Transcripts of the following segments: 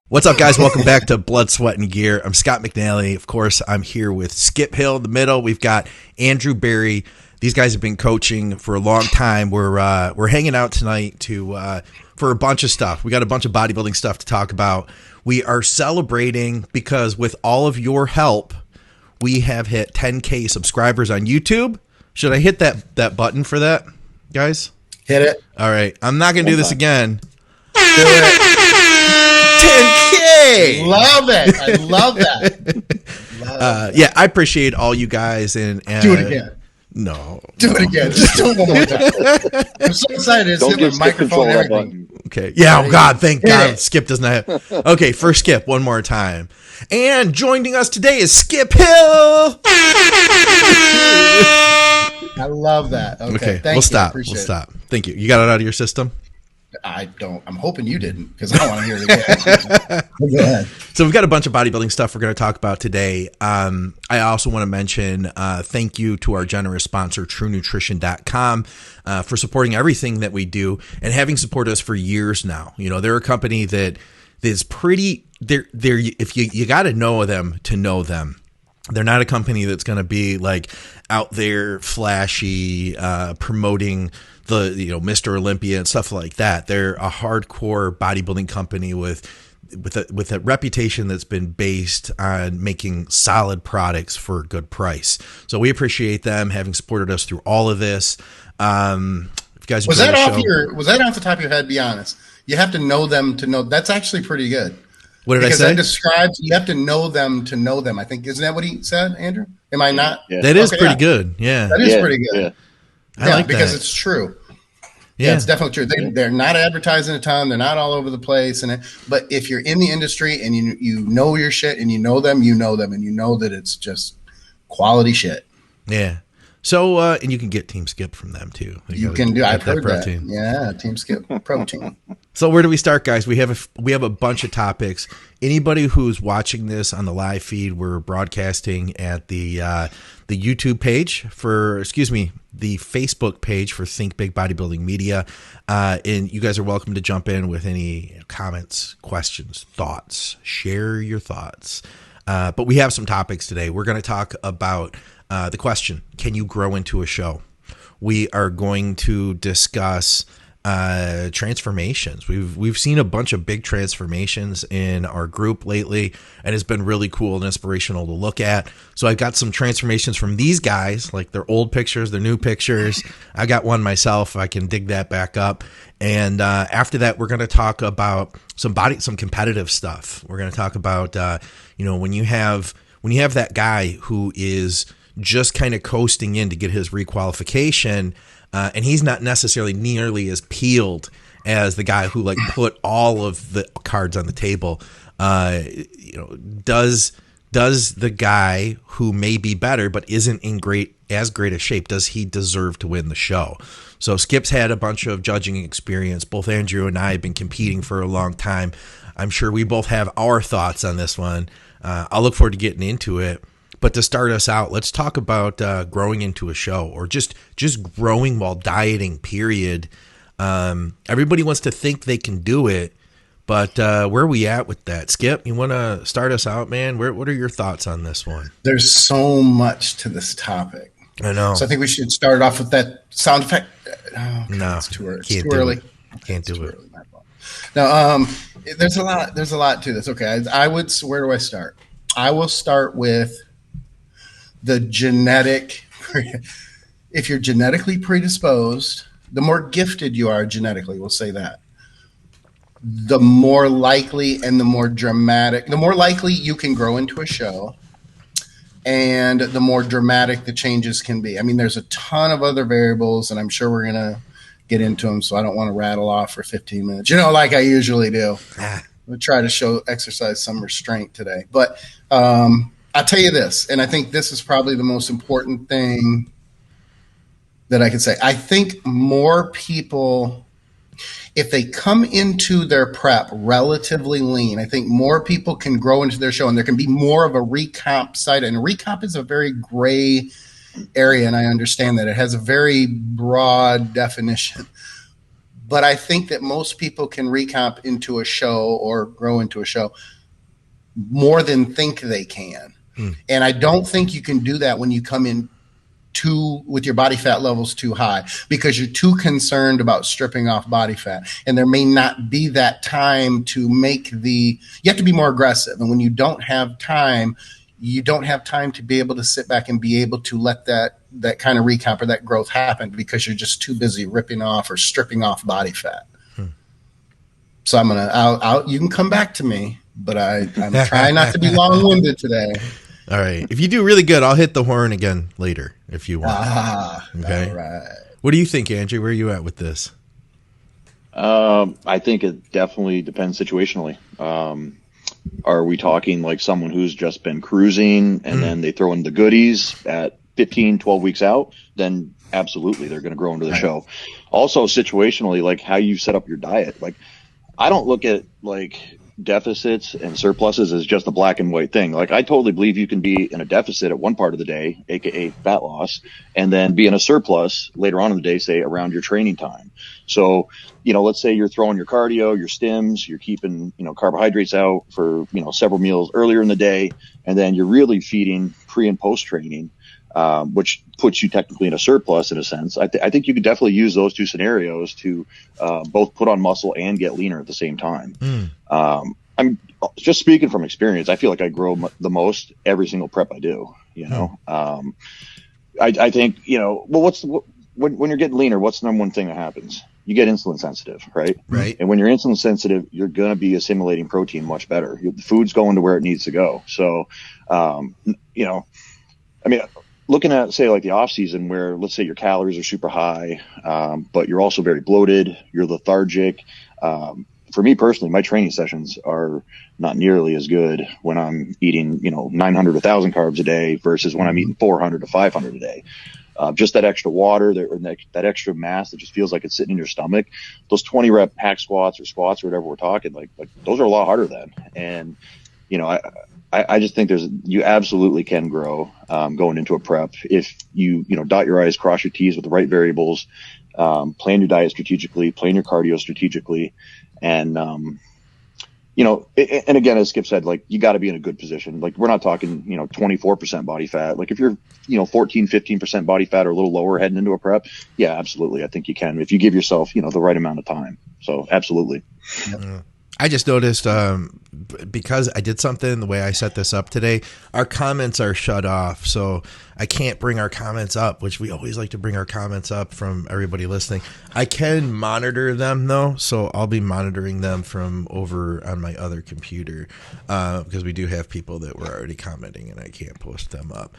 What's up, guys? Welcome back to Blood, Sweat, and Gear. I'm Scott McNally. Of course, I'm here with Skip Hill in the middle. We've got Andrew Berry. These guys have been coaching for a long time. We're hanging out tonight for a bunch of stuff. We got a bunch of bodybuilding stuff to talk about. We are celebrating because with all of your help, we have hit 10K subscribers on YouTube. Should I hit that button for that, guys? Hit it. All right. I'm not going to do this again. Do it. 10K. Love it. I love that. Yeah, I appreciate all you guys. And do it again. No. Do it again. Just do it one more time. I'm so excited. It's Don't in the microphone and control everything. Okay. Yeah. Oh, God. Thank God. Skip doesn't have. Okay. First Skip. One more time. And joining us today is Skip Hill. I love that. Okay. Thank We'll you. stop. Appreciate We'll it. stop. Thank you. You got it out of your system? I don't. I'm hoping you didn't because I want to hear it again. Go ahead. So we've got a bunch of bodybuilding stuff we're going to talk about today. I also want to mention thank you to our generous sponsor, TrueNutrition.com, for supporting everything that we do and having supported us for years now. You know, they're a company that is pretty. They're if you got to know them to know them. They're not a company that's going to be like out there flashy, promoting the Mr. Olympia and stuff like that. They're a hardcore bodybuilding company with a reputation that's been based on making solid products for a good price. So we appreciate them having supported us through all of this. If you guys Was that off the top of your head? Be honest. You have to know them to know. That's actually pretty good. What did because I say? That describes you have to know them to know them. I think isn't that what he said, Andrew? Am I not? Yeah. That is pretty good. Yeah, that is pretty good. Yeah. I like because that. It's true. Yeah, it's definitely true. They're not advertising a ton. They're not all over the place. But if you're in the industry and you know your shit and you know them, and you know that it's just quality shit. Yeah. So and you can get Team Skip from them too. You can do. I've heard protein. that. Yeah, Team Skip protein. So where do we start, guys? We have a bunch of topics. Anybody who's watching this on the live feed, we're broadcasting at the YouTube page the Facebook page for Think Big Bodybuilding Media, and you guys are welcome to jump in with any comments, questions, thoughts. Share your thoughts. But we have some topics today. We're going to talk about the question: can you grow into a show? We are going to discuss transformations. We've seen a bunch of big transformations in our group lately, and it's been really cool and inspirational to look at. So I got some transformations from these guys, like their old pictures, their new pictures. I got one myself. I can dig that back up. And after that, we're going to talk about some competitive stuff. We're going to talk about when you have that guy who is just kind of coasting in to get his requalification, and he's not necessarily nearly as peeled as the guy who like put all of the cards on the table. Does the guy who may be better but isn't in as great a shape, does he deserve to win the show? So Skip's had a bunch of judging experience. Both Andrew and I have been competing for a long time. I'm sure we both have our thoughts on this one. I'll look forward to getting into it. But to start us out, let's talk about growing into a show, or just growing while dieting, period. Everybody wants to think they can do it, but where are we at with that? Skip, you want to start us out, man? What are your thoughts on this one? There's so much to this topic. I know. So I think we should start off with that sound effect. No, it's too early. Can't it's too early. Can't do it. Now, there's a lot to this. Okay, where do I start? I will start with the genetic. If you're genetically predisposed, the more gifted you are genetically, we'll say that, the more likely and the more likely you can grow into a show, and the more dramatic the changes can be. I mean, there's a ton of other variables, and I'm sure we're going to get into them, so I don't want to rattle off for 15 minutes, like I usually do. We'll try to exercise some restraint today. But I'll tell you this, and I think this is probably the most important thing that I could say. I think more people, if they come into their prep relatively lean, I think more people can grow into their show, and there can be more of a recomp side. And recomp is a very gray area, and I understand that. It has a very broad definition. But I think that most people can recomp into a show or grow into a show more than think they can. And I don't think you can do that when you come in with your body fat levels too high, because you're too concerned about stripping off body fat. And there may not be that time to you have to be more aggressive. And when you don't have time, you don't have time to be able to sit back and be able to let that kind of recomp or that growth happen, because you're just too busy ripping off or stripping off body fat. So you can come back to me, but I'm trying not to be long-winded today. All right. If you do really good, I'll hit the horn again later if you want. Okay. All right. What do you think, Andrew? Where are you at with this? I think it definitely depends situationally. Are we talking like someone who's just been cruising and then they throw in the goodies at 15, 12 weeks out? Then absolutely, they're going to grow into the show. Also, situationally, like how you set up your diet. Like, I don't look at like deficits and surpluses as just a black and white thing. Like, I totally believe you can be in a deficit at one part of the day, aka fat loss, and then be in a surplus later on in the day, say around your training time. So, let's say you're throwing your cardio, your stims, you're keeping, carbohydrates out for, several meals earlier in the day, and then you're really feeding pre and post training, which puts you technically in a surplus in a sense. I think you could definitely use those two scenarios to both put on muscle and get leaner at the same time. I'm just speaking from experience. I feel like I grow the most every single prep I do. I think when you're getting leaner, what's the number one thing that happens? You get insulin sensitive, right? Right. And when you're insulin sensitive, you're going to be assimilating protein much better. The food's going to where it needs to go. So, looking at, say, like the off season where, let's say, your calories are super high, but you're also very bloated, you're lethargic. For me personally, my training sessions are not nearly as good when I'm eating, 900 to 1,000 carbs a day versus when I'm eating 400 to 500 a day. Just that extra water, that extra mass that just feels like it's sitting in your stomach. Those 20 rep hack squats or squats or whatever we're talking, like those are a lot harder then. And, I just think you absolutely can grow going into a prep if you dot your I's, cross your T's with the right variables, plan your diet strategically, plan your cardio strategically, and and again, as Skip said, like you got to be in a good position. Like we're not talking 24% body fat. Like if you're 14, 15% body fat or a little lower heading into a prep, yeah, absolutely, I think you can if you give yourself the right amount of time. So absolutely. Yep. I just noticed because I did something the way I set this up today, our comments are shut off. So I can't bring our comments up, which we always like to bring our comments up from everybody listening. I can monitor them though. So I'll be monitoring them from over on my other computer because we do have people that were already commenting and I can't post them up.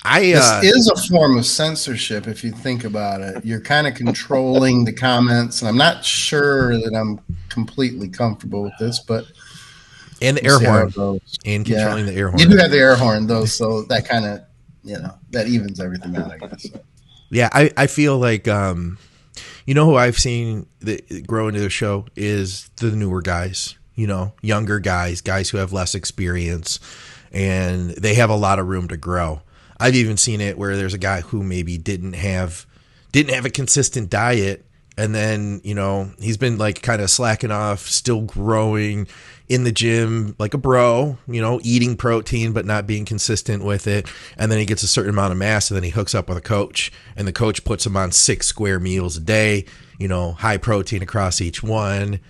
This is a form of censorship if you think about it. You're kind of controlling the comments, and I'm not sure that I'm completely comfortable with this, but and the air horn and controlling the air horn. You do have the air horn though, so that kind of that evens everything out, I guess. Yeah, I feel like who I've seen that grow into the show is the newer guys, younger guys who have less experience, and they have a lot of room to grow. I've even seen it where there's a guy who maybe didn't have a consistent diet, and then he's been like kind of slacking off, still growing in the gym like a bro, eating protein but not being consistent with it, and then he gets a certain amount of mass, and then he hooks up with a coach, and the coach puts him on 6 square meals a day, high protein across each one.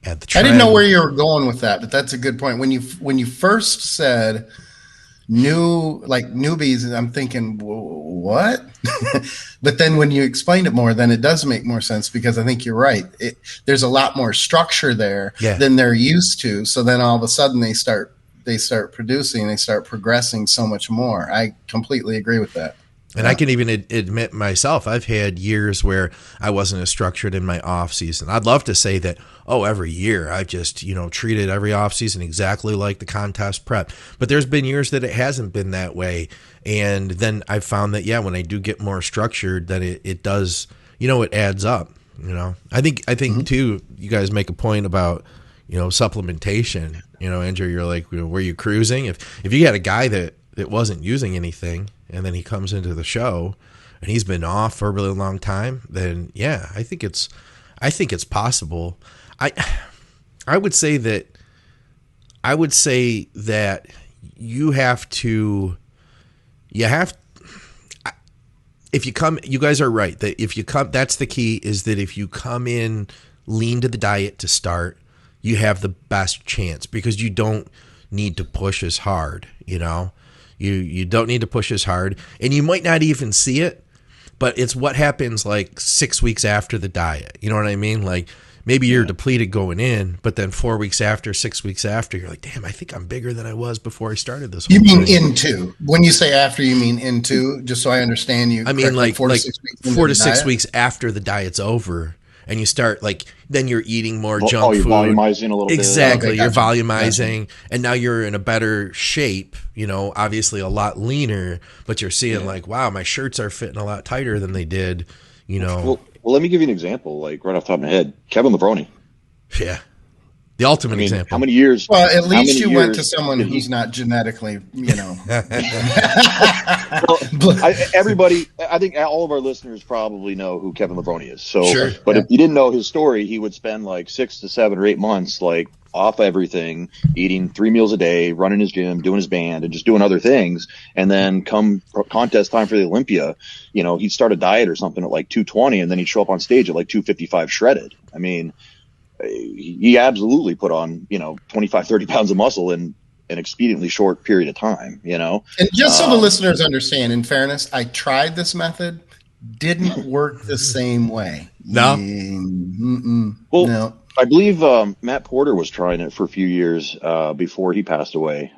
At the trend. I didn't know where you were going with that, but that's a good point. When you first said newbies, and I'm thinking, what? But then when you explained it more, then it does make more sense, because I think you're right. There's a lot more structure there than they're used to. So then all of a sudden they start producing, they start progressing so much more. I completely agree with that. And I can even admit myself, I've had years where I wasn't as structured in my off season. I'd love to say that, every year I've just, treated every off season exactly like the contest prep. But there's been years that it hasn't been that way. And then I've found that, when I do get more structured, that it does, it adds up, I think too, you guys make a point about, supplementation, Andrew, you're like, were you cruising? If you had a guy that wasn't using anything, and then he comes into the show and he's been off for a really long time, then I think it's I think it's possible. I would say that you have if you come, you guys are right that if you come, that's the key, is that if you come in lean to the diet to start, you have the best chance because you don't need to push as hard, you know, you don't need to push as hard, and you might not even see it, but it's what happens like 6 weeks after the diet. You know what I mean? Like maybe you're depleted going in, but then 4 weeks after, 6 weeks after, you're like, damn, I think I'm bigger than I was before I started this. You mean into? When you say after, you mean into? Just so I understand you. I mean like 4 to 6 weeks. 4 to 6 weeks after the diet's over, and you start like then you're eating more junk you're food. Volumizing a little bit. Exactly, Okay, you're gotcha. volumizing, and now you're in a better shape. You know, obviously a lot leaner, but you're seeing like, wow, my shirts are fitting a lot tighter than they did. You know. Well, let me give you an example. Like right off the top of my head, Kevin Levrone. Yeah. The ultimate example. How many years? Well, at least you went to years someone did he- who's not genetically, you know. Everybody, I think all of our listeners probably know who Kevin Levrone is. So, Sure. But if you didn't know his story, he would spend like 6 to 7 or 8 months like off everything, eating 3 meals a day, running his gym, doing his band, and just doing other things. And then come contest time for the Olympia, you know, he'd start a diet or something at like 220, and then he'd show up on stage at like 255 shredded. I mean, he absolutely put on, you know, 25, 30 pounds of muscle in an expediently short period of time, you know? And just so the listeners understand, in fairness, I tried this method, didn't work the same way. No? Well, no. I believe Matt Porter was trying it for a few years before he passed away.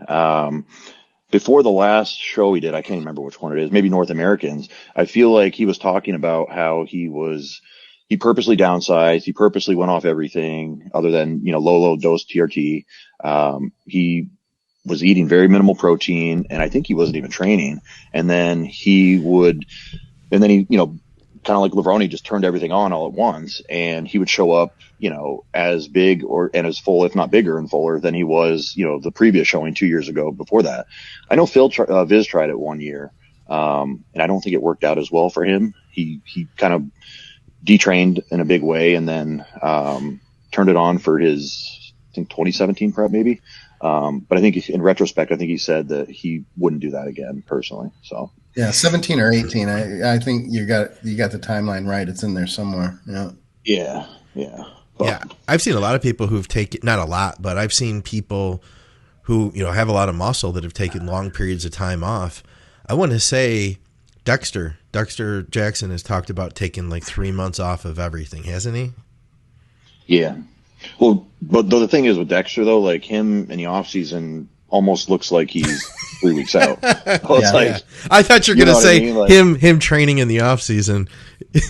Before the last show he did, I can't remember which one it is, maybe North Americans. I feel like he was talking about how he purposely downsized. He purposely went off everything other than, you know, low dose TRT. He was eating very minimal protein, and I think he wasn't even training. And then he, you know, kind of like Levrone, just turned everything on all at once, and he would show up, you know, as big and as full, if not bigger and fuller than he was, you know, the previous showing 2 years ago before that. I know Viz tried it 1 year. And I don't think it worked out as well for him. He kind of detrained in a big way, and then turned it on for his, I think 2017 prep maybe. But I think in retrospect, I think he said that he wouldn't do that again personally. So Yeah, 17 or 18. I think you got the timeline right. It's in there somewhere. Yeah. Yeah. Yeah, I've seen a lot of people who've taken, not a lot, but I've seen people who, you know, have a lot of muscle that have taken long periods of time off. I want to say Dexter Jackson has talked about taking like 3 months off of everything, hasn't he? Yeah. Well, but the thing is with Dexter though, like him in the off season almost looks like he's 3 weeks out. Well, it's like, I thought you were you know going to what I say mean? Like, him training in the off season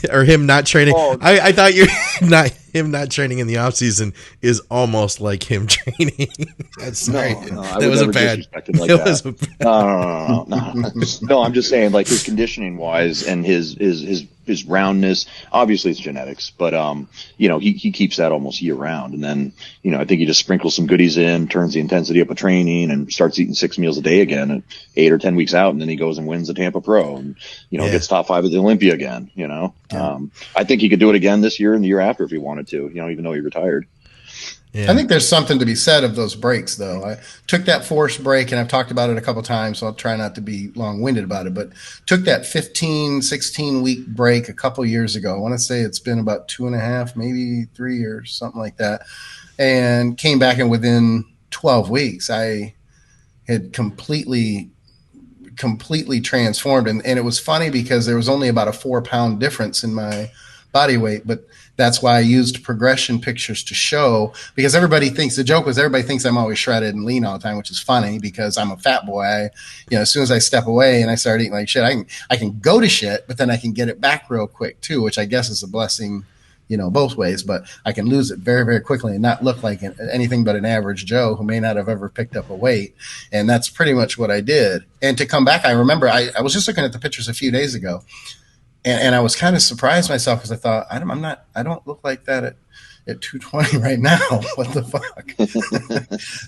or him not training. Oh. I thought you're not him not training in the off season is almost like him training. That's sorry. No, that was a bad. Like it that. was a, No, I'm just saying, like his conditioning wise and his roundness. Obviously, it's genetics, but you know, he keeps that almost year round. And then, you know, I think he just sprinkles some goodies in, turns the intensity up of training, and starts eating 6 meals a day again at 8 or 10 weeks out, and then he goes and wins the Tampa Pro, and you know, gets top 5 at the Olympia again. You know, I think he could do it again this year and the year after if he wanted to. You know, even though he retired. I think there's something to be said of those breaks, though. I took that forced break, and I've talked about it a couple of times, so I'll try not to be long-winded about it, but took that 15, 16-week break a couple years ago. I want to say it's been about 2.5, maybe 3 years, something like that, and came back, and within 12 weeks, I had completely transformed. And it was funny because there was only about a 4-pound difference in my body weight, but that's why I used progression pictures to show, because everybody thinks I'm always shredded and lean all the time, which is funny because I'm a fat boy. As soon as I step away and I start eating like shit, I can go to shit, but then I can get it back real quick too, which I guess is a blessing, both ways, but I can lose it very, very quickly and not look like anything but an average Joe who may not have ever picked up a weight. And that's pretty much what I did. And to come back, I remember I was just looking at the pictures a few days ago, and I was kind of surprised myself because I thought I don't look like that at 220 right now. What the fuck?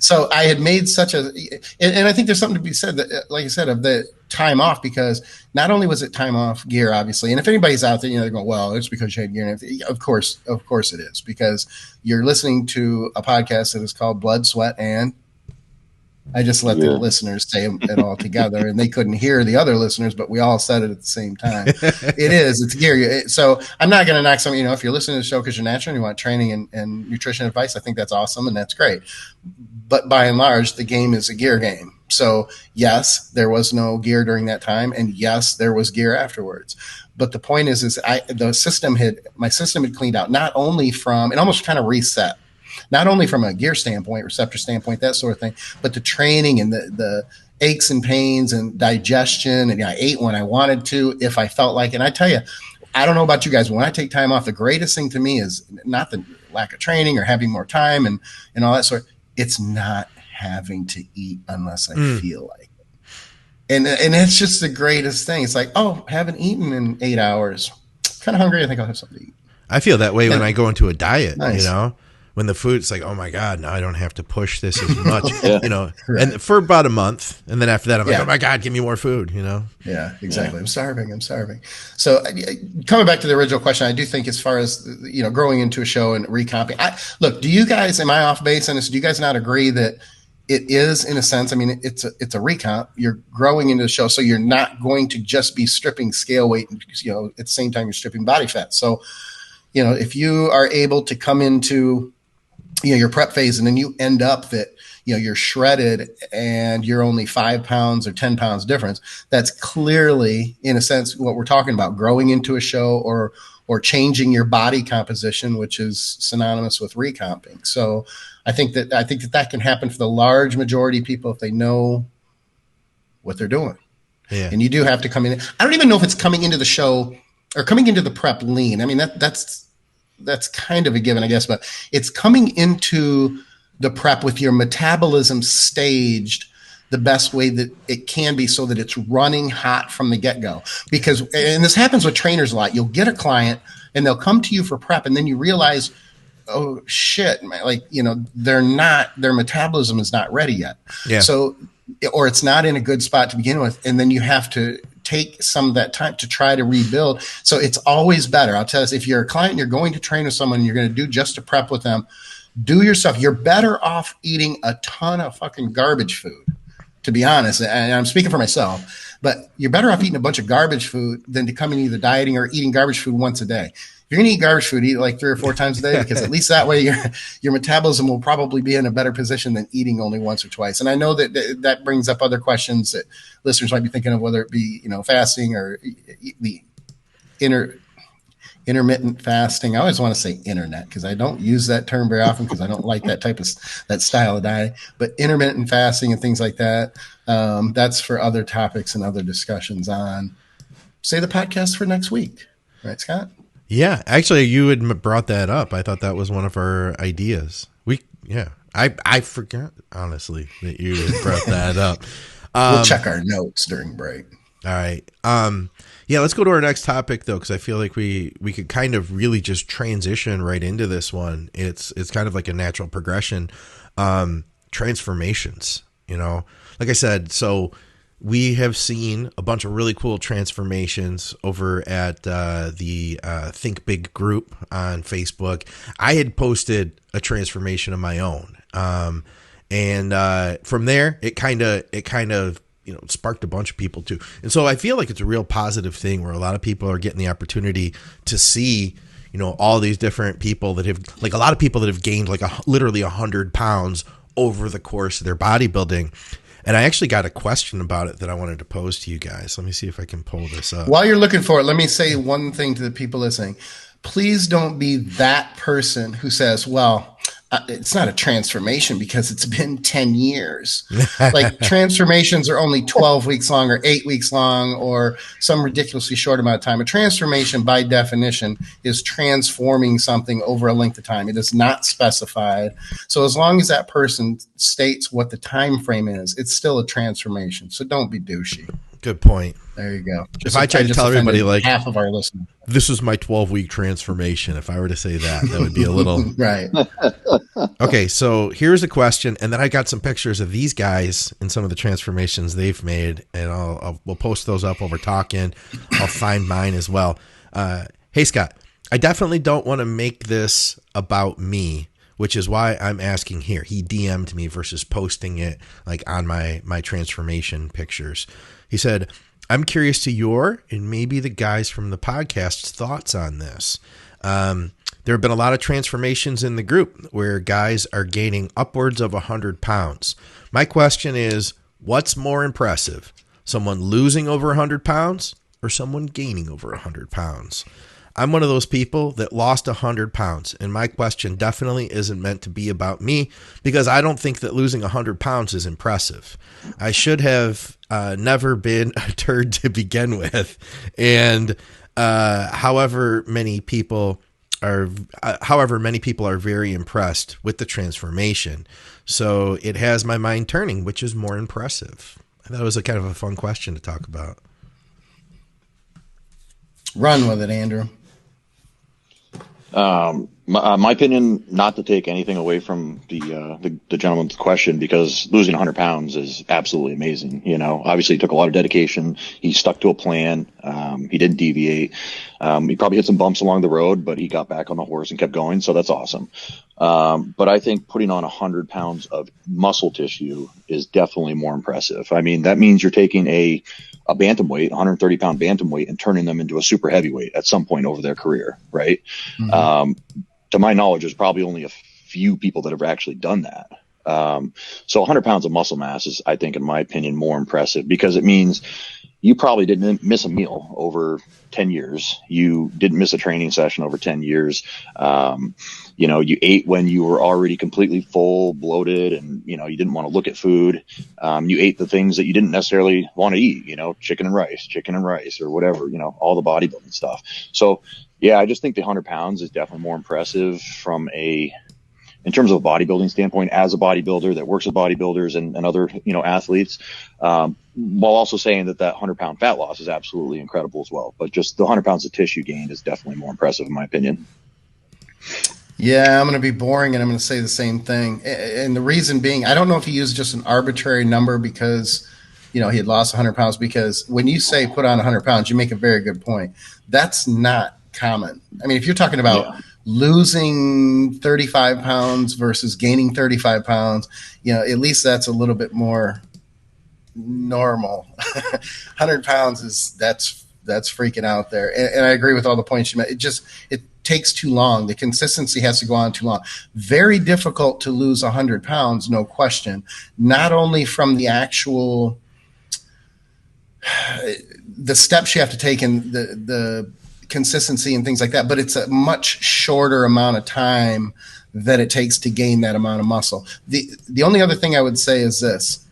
So I had made such a, and I think there's something to be said that, like I said, of the time off, because not only was it time off gear, obviously, and if anybody's out there, they're going, well, it's because you had gear. And of course it is, because you're listening to a podcast that is called Blood, Sweat, and I just let the listeners say it all together, and they couldn't hear the other listeners, but we all said it at the same time. It's gear. So I'm not going to knock something, if you're listening to the show because you're natural and you want training and nutrition advice, I think that's awesome and that's great. But by and large, the game is a gear game. So yes, there was no gear during that time, and yes, there was gear afterwards. But the point is my system had cleaned out, not only from, it almost kind of reset. Not only from a gear standpoint, receptor standpoint, that sort of thing, but the training and the aches and pains and digestion. And I ate when I wanted to, if I felt like it. And I tell you, I don't know about you guys, but when I take time off, the greatest thing to me is not the lack of training or having more time and all that sort. It's not having to eat unless I feel like it. And it's just the greatest thing. It's like, oh, haven't eaten in 8 hours. Kind of hungry. I think I'll have something to eat. I feel that way when I go into a diet, Nice. When the food's like, oh my God, now I don't have to push this as much, Right. and for about a month. And then after that, I'm like, Yeah. oh my God, give me more food, Yeah, exactly. Yeah. I'm starving. So coming back to the original question, I do think as far as, growing into a show and recomping, look, do you guys, am I off base on this? Do you guys not agree that it is, in a sense, I mean, it's a recomp. You're growing into the show, so you're not going to just be stripping scale weight, at the same time you're stripping body fat. So, if you are able to come into your prep phase, and then you end up that, you're shredded and you're only 5 pounds or 10 pounds difference. That's clearly, in a sense, what we're talking about, growing into a show or changing your body composition, which is synonymous with recomping. So I think that can happen for the large majority of people if they know what they're doing. Yeah. And you do have to come in. I don't even know if it's coming into the show or coming into the prep lean. I mean, that's kind of a given, I guess, but it's coming into the prep with your metabolism staged the best way that it can be, so that it's running hot from the get-go. Because, and this happens with trainers a lot, you'll get a client and they'll come to you for prep, and then you realize, oh shit, like, their metabolism is not ready yet. Yeah. So, or it's not in a good spot to begin with. And then you have to take some of that time to try to rebuild. So it's always better. I'll tell you, if you're a client and you're going to train with someone, you're going to do just a prep with them, do your stuff. You're better off eating a ton of fucking garbage food, to be honest. And I'm speaking for myself, but you're better off eating a bunch of garbage food than to come in either dieting or eating garbage food once a day. If you're going to eat garbage food, eat it like 3 or 4 times a day, because at least that way your metabolism will probably be in a better position than eating only once or twice. And I know that brings up other questions that listeners might be thinking of, whether it be, fasting or the intermittent fasting. I always want to say internet, because I don't use that term very often, because I don't like that that style of diet. But intermittent fasting and things like that, that's for other topics and other discussions on, say, the podcast for next week. Right, Scott? Yeah, actually, you had brought that up. I thought that was one of our ideas. I forgot, honestly, that you had brought that up. We'll check our notes during break. All right. Let's go to our next topic, though, because I feel like we could kind of really just transition right into this one. It's kind of like a natural progression. Transformations, like I said, so we have seen a bunch of really cool transformations over at the Think Big group on Facebook. I had posted a transformation of my own. And from there, it kind of sparked a bunch of people too. And so I feel like it's a real positive thing where a lot of people are getting the opportunity to see, all these different people that have, like, a lot of people that have gained like literally 100 pounds over the course of their bodybuilding. And I actually got a question about it that I wanted to pose to you guys. Let me see if I can pull this up. While you're looking for it, let me say one thing to the people listening. Please don't be that person who says, well, it's not a transformation because it's been 10 years. Like, transformations are only 12 weeks long or 8 weeks long or some ridiculously short amount of time. A transformation, by definition, is transforming something over a length of time. It is not specified. So as long as that person states what the time frame is, it's still a transformation. So don't be douchey. Good point. There you go. If I tried to tell everybody like half of our listeners, this is my 12-week transformation, if I were to say that would be a little right. Okay, so here's a question, and then I got some pictures of these guys and some of the transformations they've made, and we'll post those up over Talkin'. I'll find mine as well. Hey Scott, I definitely don't want to make this about me, which is why I'm asking here. He DM'd me versus posting it like on my transformation pictures. He said, I'm curious to your and maybe the guys from the podcast's thoughts on this. There have been a lot of transformations in the group where guys are gaining upwards of 100 pounds. My question is, what's more impressive? Someone losing over 100 pounds or someone gaining over 100 pounds? I'm one of those people that lost 100 pounds, and my question definitely isn't meant to be about me because I don't think that losing 100 pounds is impressive. I should have never been a turd to begin with, and however many people are very impressed with the transformation. So it has my mind turning, which is more impressive. I thought it was a kind of a fun question to talk about. Run with it, Andrew. My opinion, not to take anything away from the gentleman's question, because losing 100 pounds is absolutely amazing. You know, obviously he took a lot of dedication. He stuck to a plan. He didn't deviate. He probably hit some bumps along the road, but he got back on the horse and kept going. So that's awesome. But I think putting on 100 pounds of muscle tissue is definitely more impressive. I mean, that means you're taking a bantamweight, 130 pound bantamweight, and turning them into a super heavyweight at some point over their career. Right. Mm-hmm. To my knowledge, there's probably only a few people that have actually done that. So 100 pounds of muscle mass is, I think, in my opinion, more impressive because it means you probably didn't miss a meal over 10 years. You didn't miss a training session over 10 years. You know, you ate when you were already completely full, bloated, and, you know, you didn't want to look at food. You ate the things that you didn't necessarily want to eat, you know, chicken and rice or whatever, you know, all the bodybuilding stuff. So, yeah, I just think the 100 pounds is definitely more impressive in terms of a bodybuilding standpoint, as a bodybuilder that works with bodybuilders and other, you know, athletes, while also saying that 100-pound fat loss is absolutely incredible as well. But just the 100 pounds of tissue gained is definitely more impressive in my opinion. Yeah, I'm going to be boring and I'm going to say the same thing. And the reason being, I don't know if he used just an arbitrary number because, you know, he had lost 100 pounds, because when you say put on 100 pounds, you make a very good point. That's not common. I mean, if you're talking about losing 35 pounds versus gaining 35 pounds, you know, at least that's a little bit more normal. 100 pounds that's freaking out there. And I agree with all the points you made. It takes too long. The consistency has to go on too long. Very difficult to lose 100 pounds, no question. Not only from the actual, the steps you have to take and the consistency and things like that, but it's a much shorter amount of time that it takes to gain that amount of muscle. The only other thing I would say is this,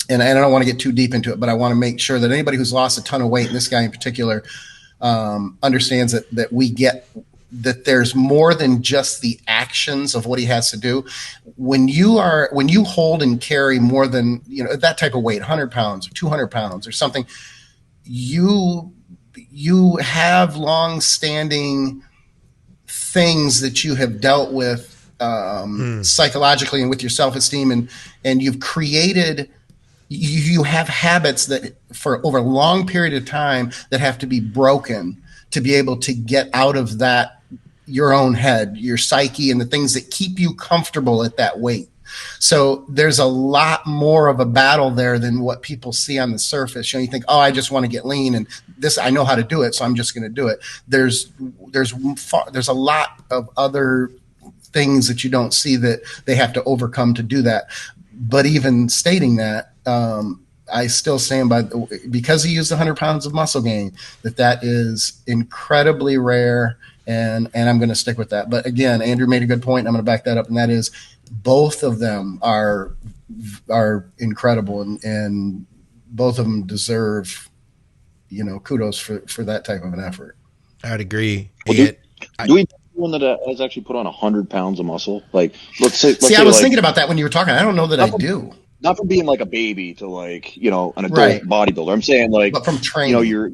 and I don't want to get too deep into it, but I want to make sure that anybody who's lost a ton of weight, and this guy in particular, understands that we get that there's more than just the actions of what he has to do. When you hold and carry more than, you know, that type of weight, 100 pounds or 200 pounds or something, you have long-standing things that you have dealt with psychologically and with your self-esteem, and you've created, you have habits that for over a long period of time that have to be broken to be able to get out of that, your own head, your psyche, and the things that keep you comfortable at that weight. So there's a lot more of a battle there than what people see on the surface. You know, you think, oh, I just want to get lean and this, I know how to do it, so I'm just going to do it. There's a lot of other things that you don't see that they have to overcome to do that. But even stating that, I still stand by, because he used 100 pounds of muscle gain, that is incredibly rare, and I'm going to stick with that. But again, Andrew made a good point. I'm going to back that up, and that is both of them are incredible, and both of them deserve, you know, kudos for that type of an effort. I'd agree. Well, do we know one that has actually put on 100 pounds of muscle? Like, let's say. I was thinking about that when you were talking. I don't know that I do. not from being like a baby to like, an adult Right. bodybuilder. I'm saying like, But from training. you're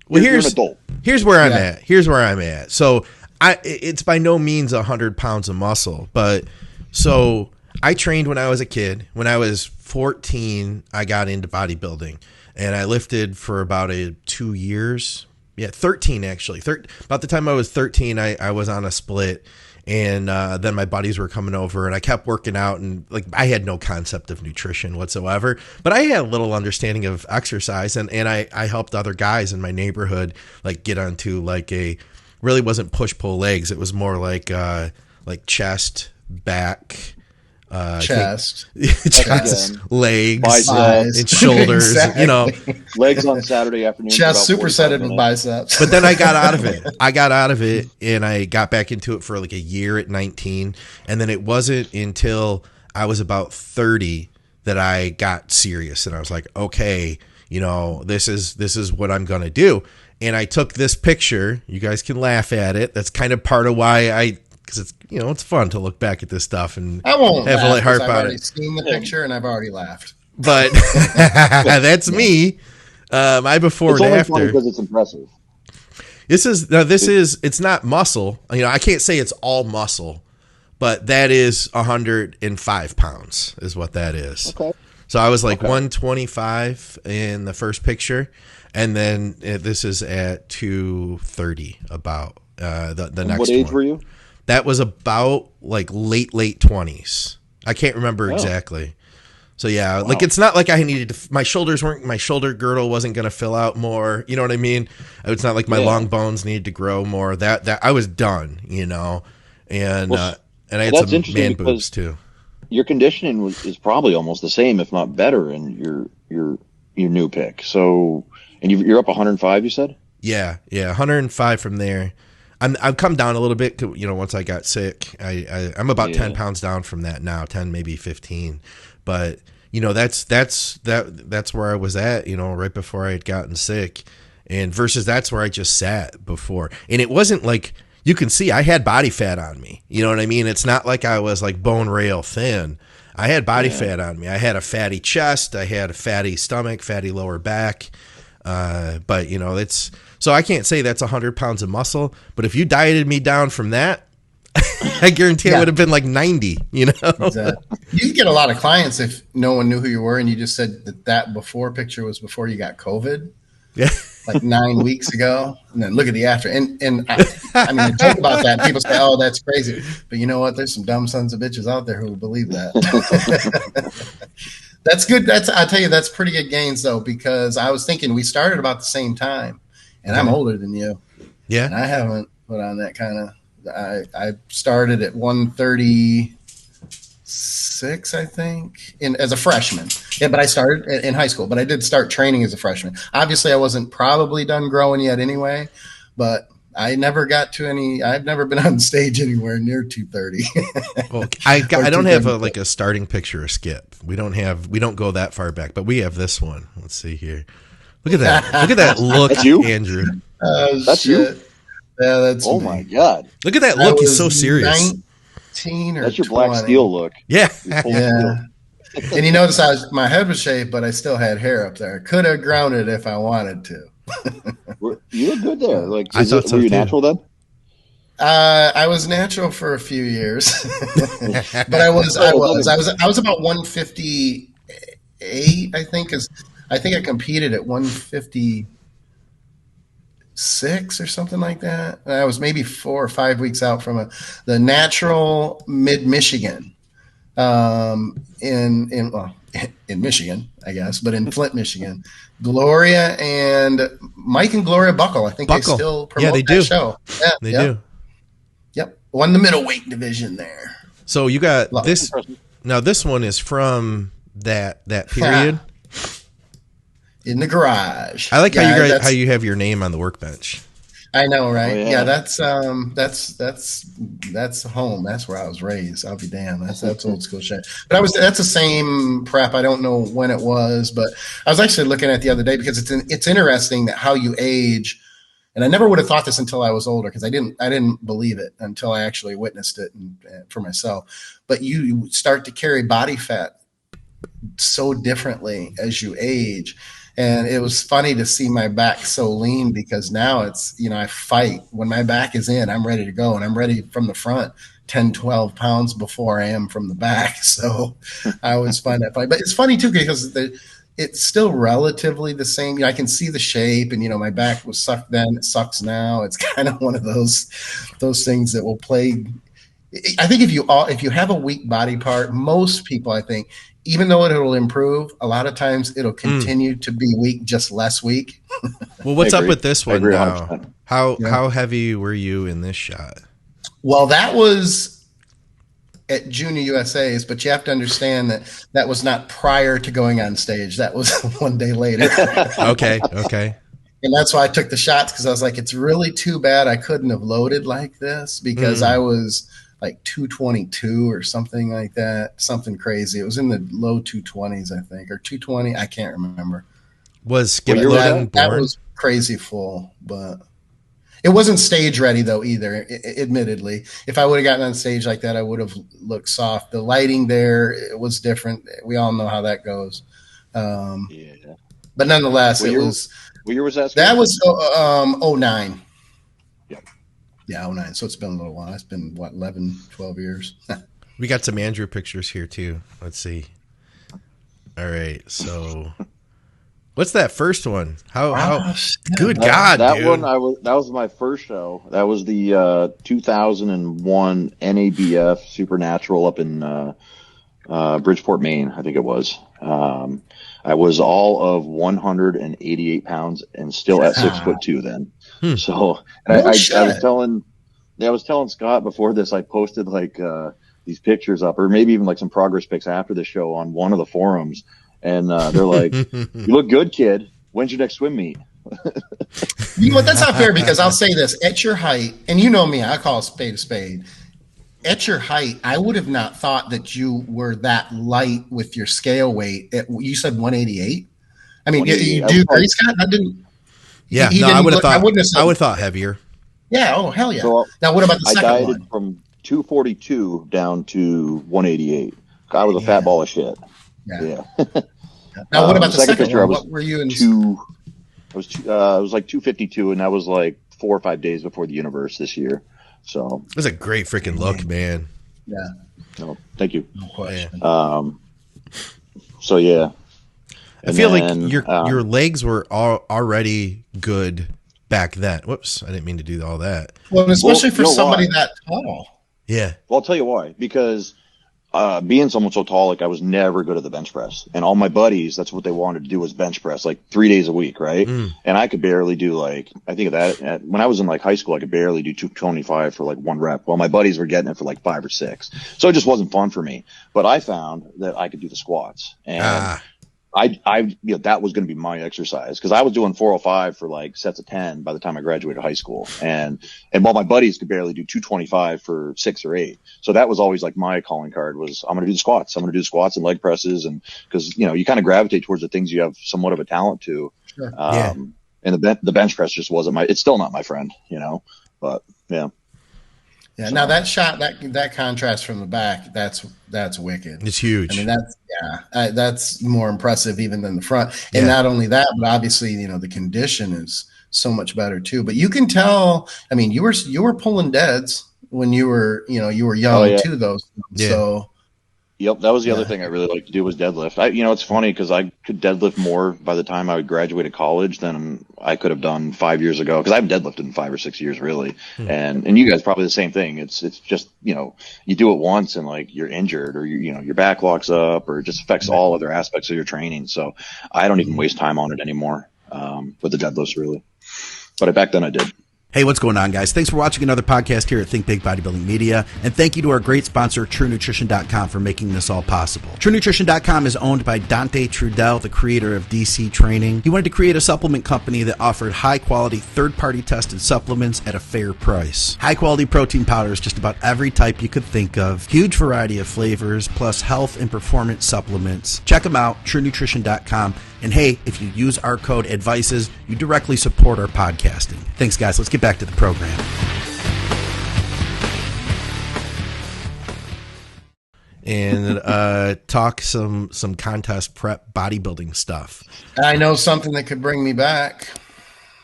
Well, you're an adult. here's where I'm Yeah. at. Here's where I'm at. So it's by no means 100 pounds of muscle, but so I trained when I was a kid. When I was 14, I got into bodybuilding, and I lifted for about 2 years. Yeah, 13 actually. About the time I was 13, I was on a split, and then my buddies were coming over, and I kept working out, and like I had no concept of nutrition whatsoever, but I had a little understanding of exercise, and I helped other guys in my neighborhood like get onto like really wasn't push-pull legs. It was more like chest, back, Chest, legs, biceps, and shoulders. Exactly. Legs on Saturday afternoon. Chest for about 45 supersetted with minutes. biceps. But then I got out of it. And I got back into it for like a year at 19. And then it wasn't until I was about 30 that I got serious. And I was like, okay, this is what I'm going to do. And I took this picture. You guys can laugh at it. That's kind of part of why because it's it's fun to look back at this stuff and I won't have a light heart I've about already it. seen the picture and I've already laughed. But that's me. My before It's and only funny after. because it's impressive. It's not muscle. I can't say it's all muscle, but that is 105 pounds is what that is. Okay. So I was like 125 in the first picture, and then this is at 230 about the next What age one. were you? That was about like late 20s. I can't remember exactly. So yeah, like it's not like I needed to. My shoulder girdle wasn't going to fill out more. You know what I mean? It's not like my long bones needed to grow more. That I was done. And and I had that's some interesting man because boobs too. Your conditioning is probably almost the same, if not better, in your new pick. So, and you're up 105. You said? Yeah, 105 from there. I've come down a little bit. Once I got sick, I'm about 10 pounds down from that now, 10 maybe 15. But that's where I was at. Right before I had gotten sick, and versus that's where I just sat before. And it wasn't like you can see I had body fat on me. You know what I mean? It's not like I was like bone rail thin. I had body fat on me. I had a fatty chest. I had a fatty stomach, fatty lower back. But it's. So I can't say that's 100 pounds of muscle, but if you dieted me down from that, I guarantee I would have been like 90, Exactly. You get a lot of clients if no one knew who you were and you just said that before picture was before you got COVID. Yeah. Like 9 weeks ago. And then look at the after. And I joke about that. People say, oh, that's crazy. But you know what? There's some dumb sons of bitches out there who will believe that. That's good. I'll tell you, that's pretty good gains though, because I was thinking we started about the same time. And I'm older than you. Yeah. And I haven't put on that kind of. I started at 136, I think, as a freshman. Yeah, but I started in high school. But I did start training as a freshman. Obviously, I wasn't probably done growing yet anyway. But I never got to any. I've never been on stage anywhere near 230. Well, I don't have a starting picture of Skip. We don't go that far back, but we have this one. Let's see here. Look at that! Look at that look, That's you? Andrew. That's shit. you. Yeah, that's Oh me. my god! Look at that I look. He's was so serious. 19 or That's your 20. Black Steel look. Yeah. Yeah. And you notice my head was shaved, but I still had hair up there. Could have ground it if I wanted to. You look good there. Like, I thought so were you too. natural then? I was natural for a few years, but I was about 158, I think, because I think I competed at 156 or something like that. And I was maybe 4 or 5 weeks out from the natural mid-Michigan, in Michigan, I guess, but in Flint, Michigan. Gloria and Mike and Gloria Buckle. I think Buckle. they still promote they that do. show. Yeah, They do. Yep. Won the middleweight division there. So you got Love this. Now this one is from that period. In the garage. I like how you have your name on the workbench. I know, right? Oh, yeah. Yeah, that's home. That's where I was raised. I'll be damned. That's old school shit. But that's the same prep. I don't know when it was, but I was actually looking at the other day because it's interesting that how you age. And I never would have thought this until I was older because I didn't believe it until I actually witnessed it for myself. But you start to carry body fat so differently as you age. And it was funny to see my back so lean, because now it's, I fight. When my back is in, I'm ready to go, and I'm ready from the front 10, 12 pounds before I am from the back. So I always find that funny. But it's funny too, because it's still relatively the same. I can see the shape, and my back was sucked then, it sucks now. It's kind of one of those things that will play. I think if you have a weak body part, most people, I think, even though it'll improve, a lot of times it'll continue to be weak, just less weak. Well, what's up with this one now? 100%. How heavy were you in this shot? Well, that was at Junior USA's, but you have to understand that was not prior to going on stage. That was one day later. Okay. And that's why I took the shots, because I was like, it's really too bad I couldn't have loaded like this, because I was like 222 or something like that, something crazy. It was in the low 220s, I think, or 220. I can't remember. Was Skip Logan born? That was crazy full, but it wasn't stage ready though either. Admittedly, if I would have gotten on stage like that, I would have looked soft. The lighting there, it was different. We all know how that goes. But nonetheless, What year was that? That was 09. Yeah, 09. So it's been a little while. It's been, 11, 12 years. We got some Andrew pictures here, too. Let's see. All right. So what's that first one? How good God, that dude. That was my first show. That was the 2001 NABF Supernatural up in Bridgeport, Maine, I think it was. I was all of 188 pounds and still at 6'2" then. So I was telling Scott before this, I posted like these pictures up, or maybe even like some progress pics after the show on one of the forums, and they're like, "You look good, kid. When's your next swim meet?" You know what? That's not fair, because I'll say this: at your height, and you know me, I call a spade. At your height, I would have not thought that you were that light with your scale weight. You said 188. I mean, you do agree, Scott? I didn't. Yeah, I would have thought. I would have thought heavier. Yeah. Oh, hell yeah. So now, what about the second one? I dieted from 242 down to 188. I was a fat ball of shit. Yeah. Now, what about the second picture? one? What were you in? I was like 252, and that was like 4 or 5 days before the universe this year. So it was a great freaking look, man. Yeah. No, thank you. No question. So yeah. I feel like your legs were already good back then. Whoops, I didn't mean to do all that. Well, especially for somebody that tall. Yeah. Well, I'll tell you why. Because being someone so tall, like I was never good at the bench press. And all my buddies, that's what they wanted to do, was bench press like 3 days a week, right? And I could barely do like, I think of that, when I was in like high school, I could barely do 225 for like one rep. Well, my buddies were getting it for like 5 or 6. So it just wasn't fun for me. But I found that I could do the squats. And that was going to be my exercise, because I was doing 405 for like sets of 10 by the time I graduated high school, and while my buddies could barely do 225 for 6 or 8, so that was always like my calling card was, I'm going to do the squats. I'm going to do squats and leg presses, and because you kind of gravitate towards the things you have somewhat of a talent to. Sure. And the bench press just wasn't it's still not my friend, but yeah. Yeah. So, now that shot, that contrast from the back, that's wicked. It's huge. I mean, that's more impressive even than the front. And not only that, but obviously, the condition is so much better too. But you can tell. I mean, you were pulling deads when you were young too, though. Yeah. So. Yep, that was the other thing I really liked to do was deadlift. It's funny because I could deadlift more by the time I would graduate college than I could have done 5 years ago, because I've deadlifted in 5 or 6 years really. And you guys probably the same thing. It's just, you do it once and like you're injured, or your back locks up, or it just affects all other aspects of your training. So I don't even waste time on it anymore with the deadlifts really. But back then I did. Hey, what's going on, guys? Thanks for watching another podcast here at Think Big Bodybuilding Media. And thank you to our great sponsor, TrueNutrition.com, for making this all possible. TrueNutrition.com is owned by Dante Trudell, the creator of DC Training. He wanted to create a supplement company that offered high-quality, third-party tested supplements at a fair price. High-quality protein powders, just about every type you could think of. Huge variety of flavors, plus health and performance supplements. Check them out, TrueNutrition.com. And hey, if you use our code ADVICES, you directly support our podcasting. Thanks, guys. Let's get back to the program. and talk some contest prep bodybuilding stuff. I know something that could bring me back.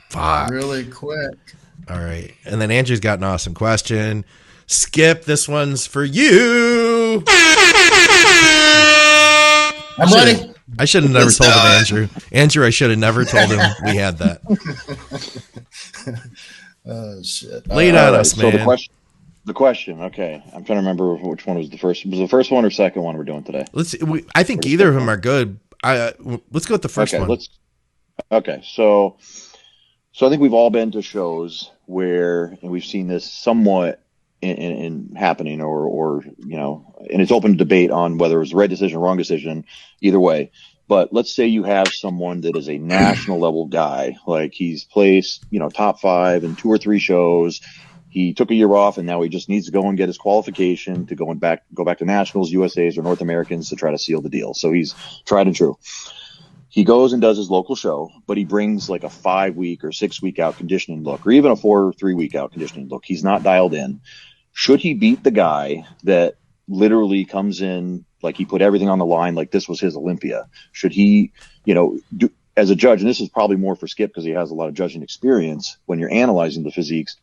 Fuck. Really quick. All right. And then Andrew's got an awesome question. Skip, this one's for you. I'm ready. I should have never told him, Andrew. Andrew, I should have never told him we had that. Oh, shit. Lay it on us, man. So the question. Okay, I'm trying to remember which one was the first. Was the first one or second one we're doing today? I think either of them are good. Let's go with the first one. Okay. So I think we've all been to shows where, and we've seen this somewhat in happening, or and it's open to debate on whether it was the right decision, wrong decision, either way. But let's say you have someone that is a national level guy, like he's placed, top 5 in 2 or 3 shows. He took a year off, and now he just needs to go and get his qualification to go back to nationals, USAs, or North Americans to try to seal the deal. So he's tried and true. He goes and does his local show, but he brings like a 5-week or 6-week out conditioning look, or even a 4 or 3-week out conditioning look. He's not dialed in. Should he beat the guy that literally comes in like he put everything on the line, like this was his Olympia? Should he, do as a judge, and this is probably more for Skip because he has a lot of judging experience, when you're analyzing the physiques,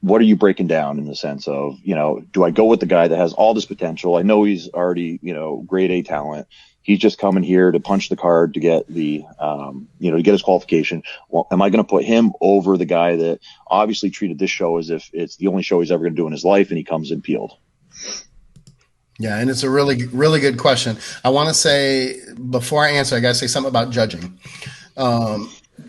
what are you breaking down in the sense of, do I go with the guy that has all this potential? I know he's already, grade A talent. He's just coming here to punch the card to get the, to get his qualification. Well, am I going to put him over the guy that obviously treated this show as if it's the only show he's ever going to do in his life, and he comes in peeled? Yeah, and it's a really, really good question. I want to say, before I answer, I got to say something about judging. Have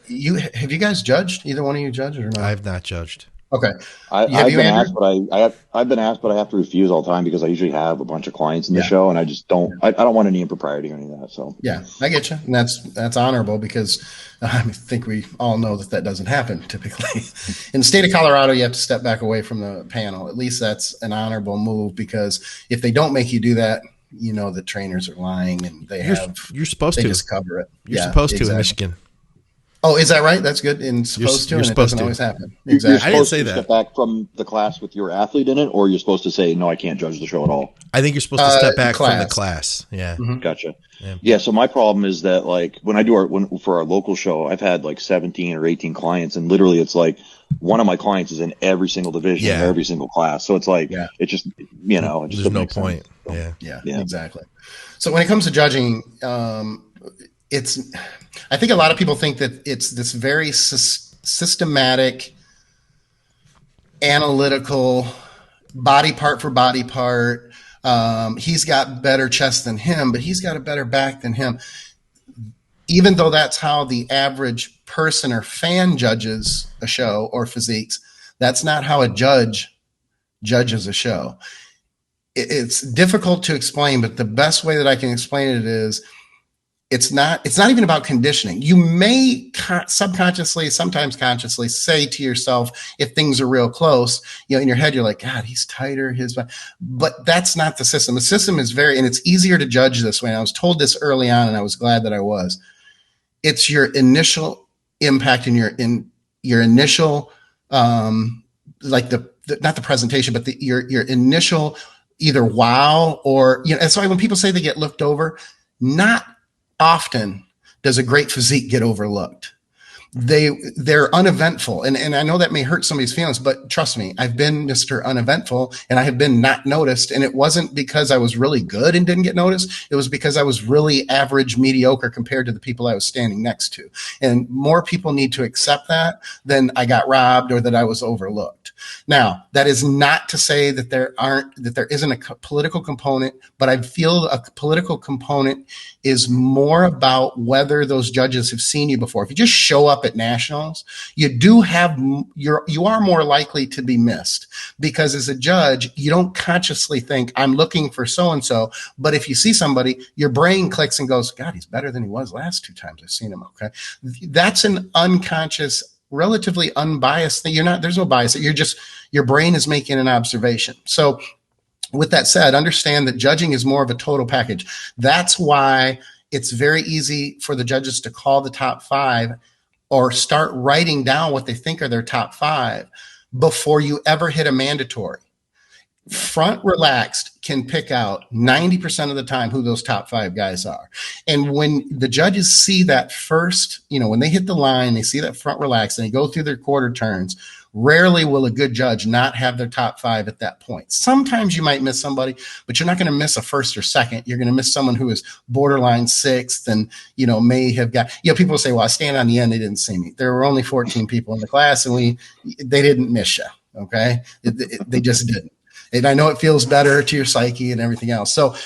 you guys judged? Either one of you judged or not? I have not judged. Okay. I've been asked, but I have to refuse all the time because I usually have a bunch of clients in the show, and I just don't. I don't want any impropriety or any of that. So yeah, I get you, and that's honorable because I think we all know that doesn't happen typically. In the state of Colorado, you have to step back away from the panel. At least that's an honorable move, because if they don't make you do that, the trainers are lying, and you're supposed to just cover it. You're supposed to in Michigan. Oh, is that right? That's good. And supposed to, and it doesn't always happen. Exactly. I didn't say that. Step back from the class with your athlete in it, or you're supposed to say, no, I can't judge the show at all? I think you're supposed to step back from the class. Yeah. Mm-hmm. Gotcha. Yeah. So my problem is that, like, when I do for our local show, I've had like 17 or 18 clients, and literally it's like one of my clients is in every single division, every single class. So it's like, it just, there's no point. So, yeah, exactly. So when it comes to judging, I think a lot of people think that it's this very systematic, analytical, body part for body part. He's got better chest than him, but he's got a better back than him. Even though that's how the average person or fan judges a show or physiques, that's not how a judge judges a show. It's difficult to explain, but the best way that I can explain it is, it's not even about conditioning. You may subconsciously, sometimes consciously, say to yourself, if things are real close, in your head, you're like, God, he's tighter. But that's not the system. The system is and it's easier to judge this way. And I was told this early on, and I was glad that I was. It's your initial impact and your initial, like not the presentation, but your initial either wow or, and so when people say they get looked over, not often does a great physique get overlooked. They're uneventful. And I know that may hurt somebody's feelings, but trust me, I've been Mr. Uneventful, and I have been not noticed. And it wasn't because I was really good and didn't get noticed. It was because I was really average, mediocre compared to the people I was standing next to. And more people need to accept that than I got robbed or that I was overlooked. Now, that is not to say that there isn't a political component, but I feel a political component is more about whether those judges have seen you before. If you just show up at nationals, you are more likely to be missed, because as a judge, you don't consciously think I'm looking for so-and-so. But if you see somebody, your brain clicks and goes, God, he's better than he was last 2 times I've seen him. Okay. That's an unconscious, relatively unbiased thing. There's no bias. Your brain is making an observation. So with that said, understand that judging is more of a total package. That's why it's very easy for the judges to call the top 5 or start writing down what they think are their top 5 before you ever hit a mandatory. front relaxed can pick out 90% of the time who those top 5 guys are. And when the judges see that first, when they hit the line, they see that front relaxed and they go through their quarter turns, rarely will a good judge not have their top 5 at that point. Sometimes you might miss somebody, but you're not going to miss a first or second. You're going to miss someone who is borderline 6th and, may have got, people say, well, I stand on the end. They didn't see me. There were only 14 people in the class and they didn't miss you. Okay. They just didn't. And I know it feels better to your psyche and everything else. So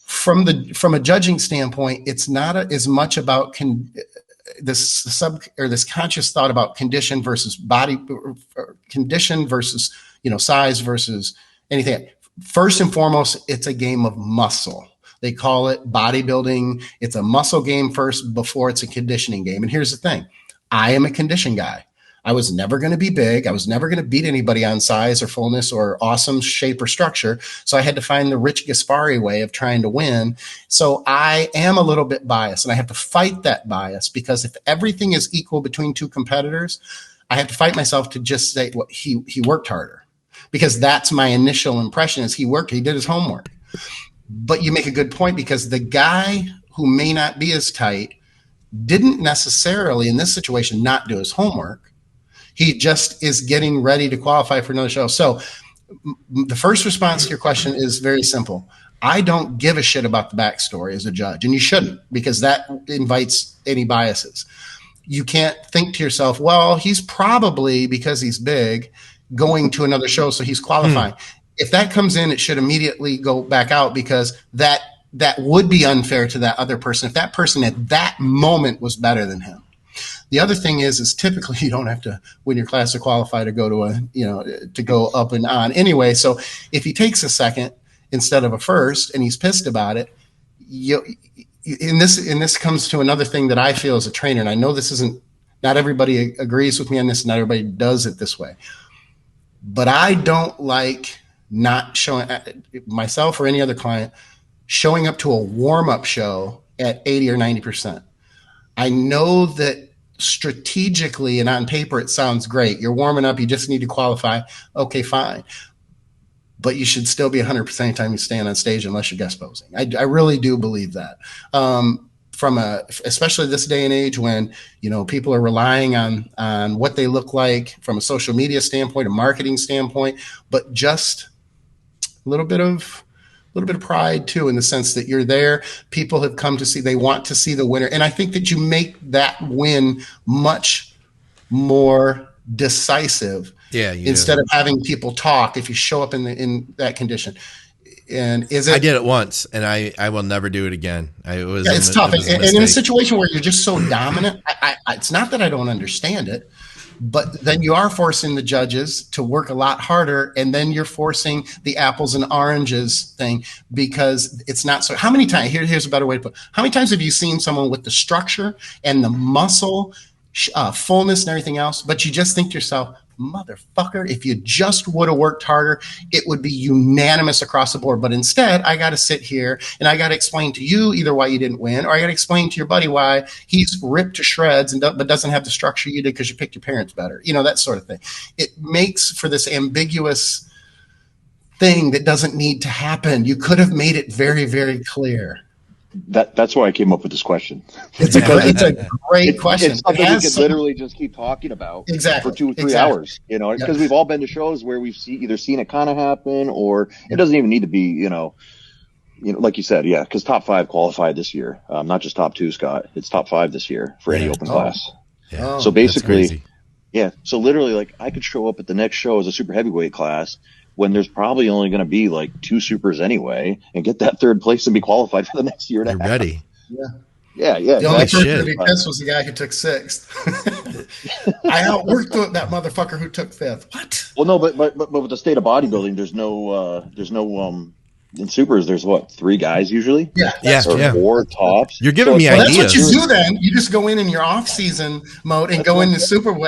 from a judging standpoint, it's not as much about this conscious thought about condition versus body, condition versus, size versus anything. First and foremost, it's a game of muscle. They call it bodybuilding. It's a muscle game first before it's a conditioning game. And here's the thing. I am a condition guy. I was never going to be big. I was never going to beat anybody on size or fullness or awesome shape or structure. So I had to find the Rich Gaspari way of trying to win. So I am a little bit biased and I have to fight that bias because if everything is equal between 2 competitors, I have to fight myself to just say, well, he worked harder because that's my initial impression is he did his homework. But you make a good point because the guy who may not be as tight didn't necessarily in this situation not do his homework. He just is getting ready to qualify for another show. So the first response to your question is very simple. I don't give a shit about the backstory as a judge, and you shouldn't because that invites any biases. You can't think to yourself, well, he's probably, because he's big, going to another show, so he's qualifying. If that comes in, it should immediately go back out because that would be unfair to that other person if that person at that moment was better than him. The other thing is typically you don't have to win your class to qualify to go to go up and on anyway. So if he takes a second instead of a first and he's pissed about it, and this comes to another thing that I feel as a trainer. And I know not everybody agrees with me on this. Not everybody does it this way, but I don't like not showing myself or any other client showing up to a warm-up show at 80 or 90%. I know that strategically and on paper, it sounds great. You're warming up. You just need to qualify. Okay, fine. But you should still be 100% anytime you stand on stage unless you're guest posing. I really do believe that. Especially this day and age when, people are relying on what they look like from a social media standpoint, a marketing standpoint, but just a little bit of pride too, in the sense that you're there. People have come to see, they want to see the winner. And I think that you make that win much more decisive instead of having people talk if you show up in that condition. And I did it once and I will never do it again. It's tough. And in a situation where you're just so dominant, it's not that I don't understand it, but then you are forcing the judges to work a lot harder, and then you're forcing the apples and oranges thing because it's not so. How many times? Here's a better way to put it. How many times have you seen someone with the structure and the muscle, fullness and everything else, but you just think to yourself, motherfucker, if you just would have worked harder, it would be unanimous across the board. But instead, I got to sit here and I got to explain to you either why you didn't win, or I got to explain to your buddy why he's ripped to shreds but doesn't have the structure you did because you picked your parents better. That sort of thing. It makes for this ambiguous thing that doesn't need to happen. You could have made it very, very clear. That's why I came up with this question. It's a great question. It's something we could literally just keep talking about for 2 or 3 hours, because we've all been to shows where we've either seen it kind of happen, or it doesn't even need to be, like you said, because top 5 qualified this year, not just top 2, Scott. It's top 5 this year for any open class. Yeah. So basically, so literally, like I could show up at the next show as a super heavyweight class when there's probably only going to be like 2 supers anyway, and get that 3rd place and be qualified for the next year and a half. You're ready. Yeah. The only person to be pissed was the guy who took 6th. I outworked that motherfucker who took 5th. What? Well, no, but with the state of bodybuilding, there's no in supers, there's 3 guys usually? Yeah. 4 tops. You're giving me ideas. That's what you do then. You just go in your off-season mode and go into super. You're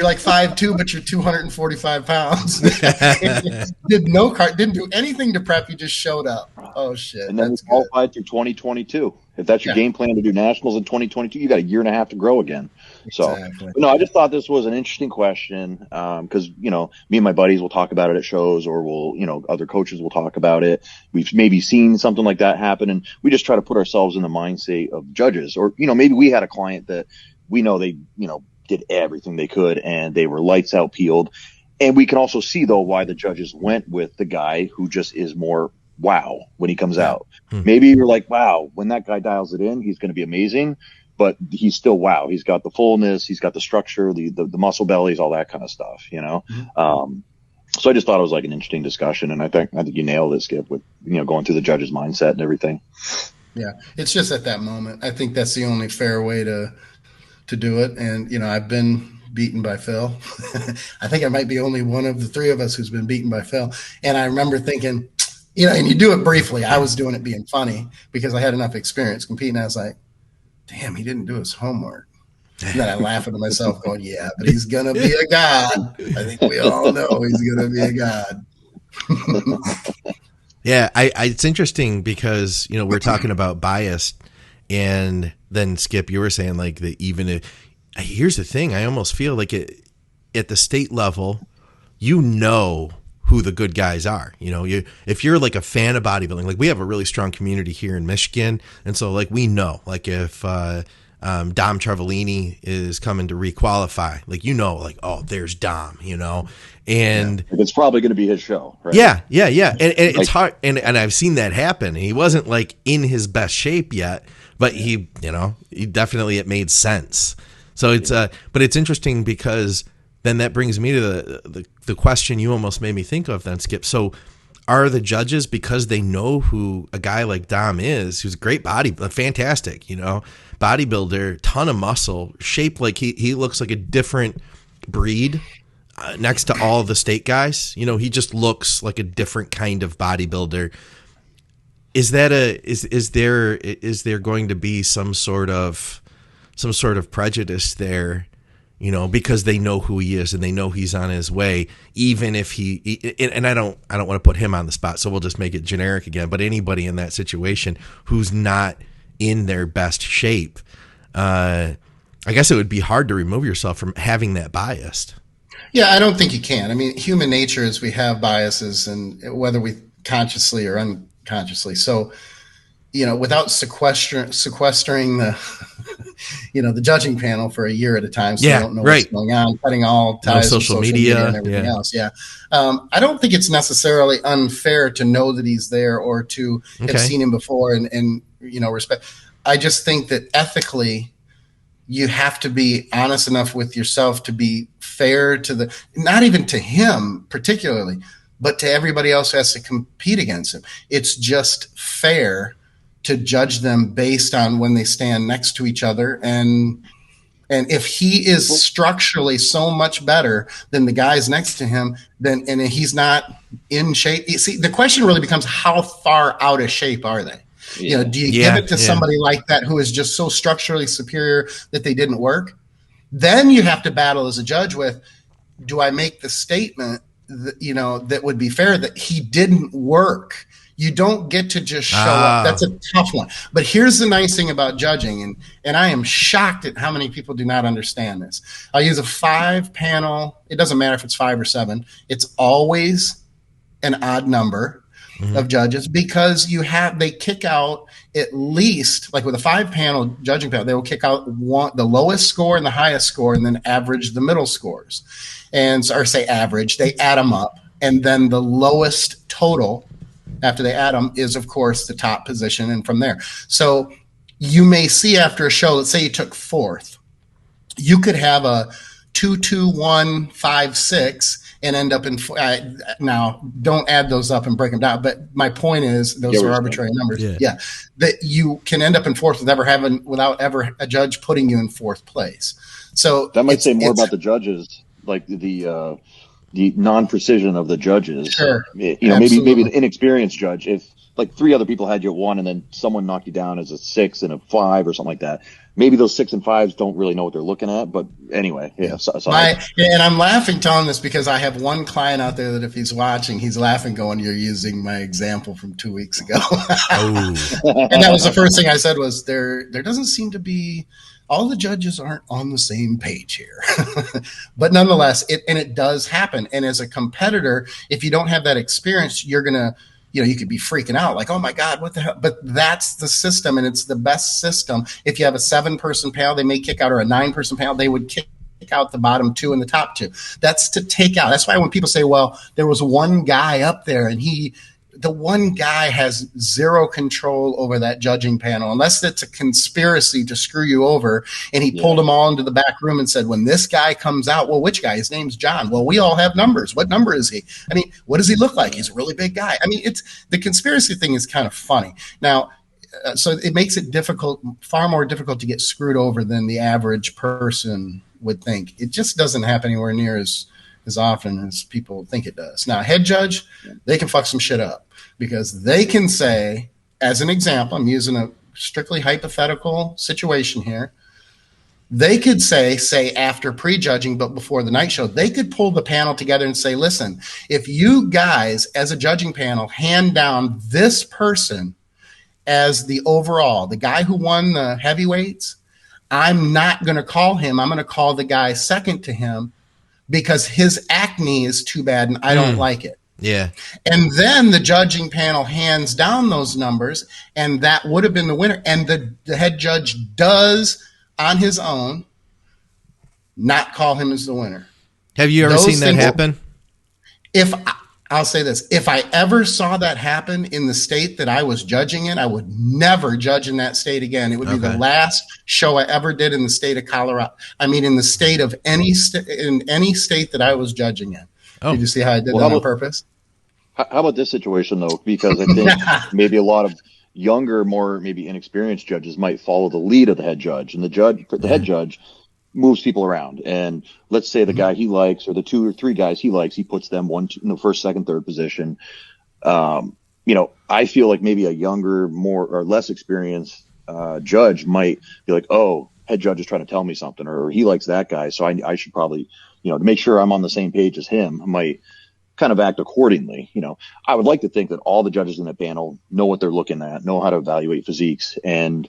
like 5'2", but you're 245 pounds. Didn't do anything to prep. You just showed up. Oh, shit. And then we qualified through 2022. If that's your game plan to do nationals in 2022, you got a year and a half to grow again. Exactly. So, no, I just thought this was an interesting question because, me and my buddies will talk about it at shows, or other coaches will talk about it. We've maybe seen something like that happen, and we just try to put ourselves in the mindset of judges. Or, maybe we had a client that we know they, did everything they could and they were lights out peeled. And we can also see, though, why the judges went with the guy who just is more wow when he comes out. Maybe you're like, wow, when that guy dials it in, he's going to be amazing. But he's still wow. He's got the fullness, he's got the structure, the muscle bellies, all that kind of stuff, So I just thought it was like an interesting discussion, and I think you nailed it, Skip, with going through the judge's mindset and everything. Yeah, it's just at that moment. I think that's the only fair way to do it. And I've been beaten by Phil. I think I might be only one of the three of us who's been beaten by Phil. And I remember thinking, and you do it briefly. I was doing it being funny because I had enough experience competing. I was like, damn, he didn't do his homework. And then I laugh at myself going, yeah, but he's going to be a god. I think we all know he's going to be a god. Yeah, it's interesting because, we're talking about bias, and then Skip, you were saying like that here's the thing, I almost feel like at the state level, who the good guys are. If you're like a fan of bodybuilding, like we have a really strong community here in Michigan, and so like we know, like if Dom Trevolini is coming to requalify, like like, oh, there's Dom, and it's probably going to be his show, right? Yeah, and it's hard, and I've seen that happen. He wasn't like in his best shape yet, but he definitely, it made sense. So it's but it's interesting because then that brings me to the question you almost made me think of then, Skip. So are the judges, because they know who a guy like Dom is, who's a great fantastic, bodybuilder, ton of muscle, shaped like he looks like a different breed next to all the state guys. He just looks like a different kind of bodybuilder. Is there going to be some sort of prejudice there, because they know who he is and they know he's on his way, even if and I don't want to put him on the spot, so we'll just make it generic again, but anybody in that situation who's not in their best shape, I guess it would be hard to remove yourself from having that bias. Yeah, I don't think you can. I mean, human nature is we have biases, and whether we consciously or unconsciously. So, without sequestering the, the judging panel for a year at a time, so you don't know what's going on, cutting all ties, social media and everything else. Yeah, I don't think it's necessarily unfair to know that he's there or to have seen him before and respect. I just think that ethically, you have to be honest enough with yourself to be fair to not even to him particularly, but to everybody else who has to compete against him. It's just fair to judge them based on when they stand next to each other. And if he is structurally so much better than the guys next to him, and he's not in shape. You see, the question really becomes, how far out of shape are they? Do you give it to somebody like that who is just so structurally superior that they didn't work? Then you have to battle as a judge with, do I make the statement that, that would be fair, that he didn't work? You don't get to just show up. That's a tough one. But here's the nice thing about judging, and I am shocked at how many people do not understand this. I'll use a 5-panel. It doesn't matter if it's 5 or 7. It's always an odd number of judges, because they kick out at least, like with a 5-panel judging panel, they will kick out the lowest score and the highest score, and then average the middle scores, or say average. They add them up, and then the lowest total after they add them is, of course, the top position, and from there. So you may see after a show, let's say you took 4th, you could have a 2-2-1-5-6 and end up in now don't add those up and break them down. But my point is, those are arbitrary numbers. Yeah. That you can end up in 4th without ever a judge putting you in 4th place. So that might say more about the judges, like the non-precision of the judges. Sure. Maybe an inexperienced judge. If like 3 other people had you at 1, and then someone knocked you down as a 6 and a 5 or something like that. Maybe those 6 and 5s don't really know what they're looking at, but anyway, yeah. And I'm laughing telling this because I have one client out there that if he's watching, he's laughing going, "You're using my example from 2 weeks ago." Oh. And that was the first thing I said was there doesn't seem to be, all the judges aren't on the same page here. But nonetheless, it does happen. And as a competitor, if you don't have that experience, you're going to, you could be freaking out like, oh my God, what the hell? But that's the system, and it's the best system. If you have a 7-person panel, they may kick out, or a 9-person panel, they would kick out the bottom 2 and the top 2. That's to take out. That's why when people say, well, there was one guy up there and the one guy has zero control over that judging panel, unless it's a conspiracy to screw you over. And he pulled them all into the back room and said, when this guy comes out, well, which guy? His name's John. Well, we all have numbers. What number is he? I mean, what does he look like? He's a really big guy. I mean, the conspiracy thing is kind of funny. Now, so it makes it difficult, far more difficult to get screwed over than the average person would think. It just doesn't happen anywhere near as often as people think it does. Now, head judge, they can fuck some shit up because they can say, as an example, I'm using a strictly hypothetical situation here. They could say after prejudging, but before the night show, they could pull the panel together and say, listen, if you guys as a judging panel hand down this person as the overall, the guy who won the heavyweights, I'm not going to call him. I'm going to call the guy second to him, because his acne is too bad and I don't like it. Yeah. And then the judging panel hands down those numbers, and that would have been the winner. And the head judge does, on his own, not call him as the winner. Have you ever seen that happen? I'll say this. If I ever saw that happen in the state that I was judging in, I would never judge in that state again. It would be the last show I ever did in the state of Colorado. I mean, in the state of in any state that I was judging in. Oh. Did you see how I did that on purpose? How about this situation, though? Because I think maybe a lot of younger, more maybe inexperienced judges might follow the lead of the head judge. And the head judge moves people around, and let's say the guy he likes, or the 2 or 3 guys he likes, he puts them 1, 2, first, second, third position. I feel like maybe a younger, more or less experienced judge might be like, oh, head judge is trying to tell me something, or he likes that guy, so I should probably, to make sure I'm on the same page as him, I might kind of act accordingly. I would like to think that all the judges in that panel know what they're looking at, know how to evaluate physiques, and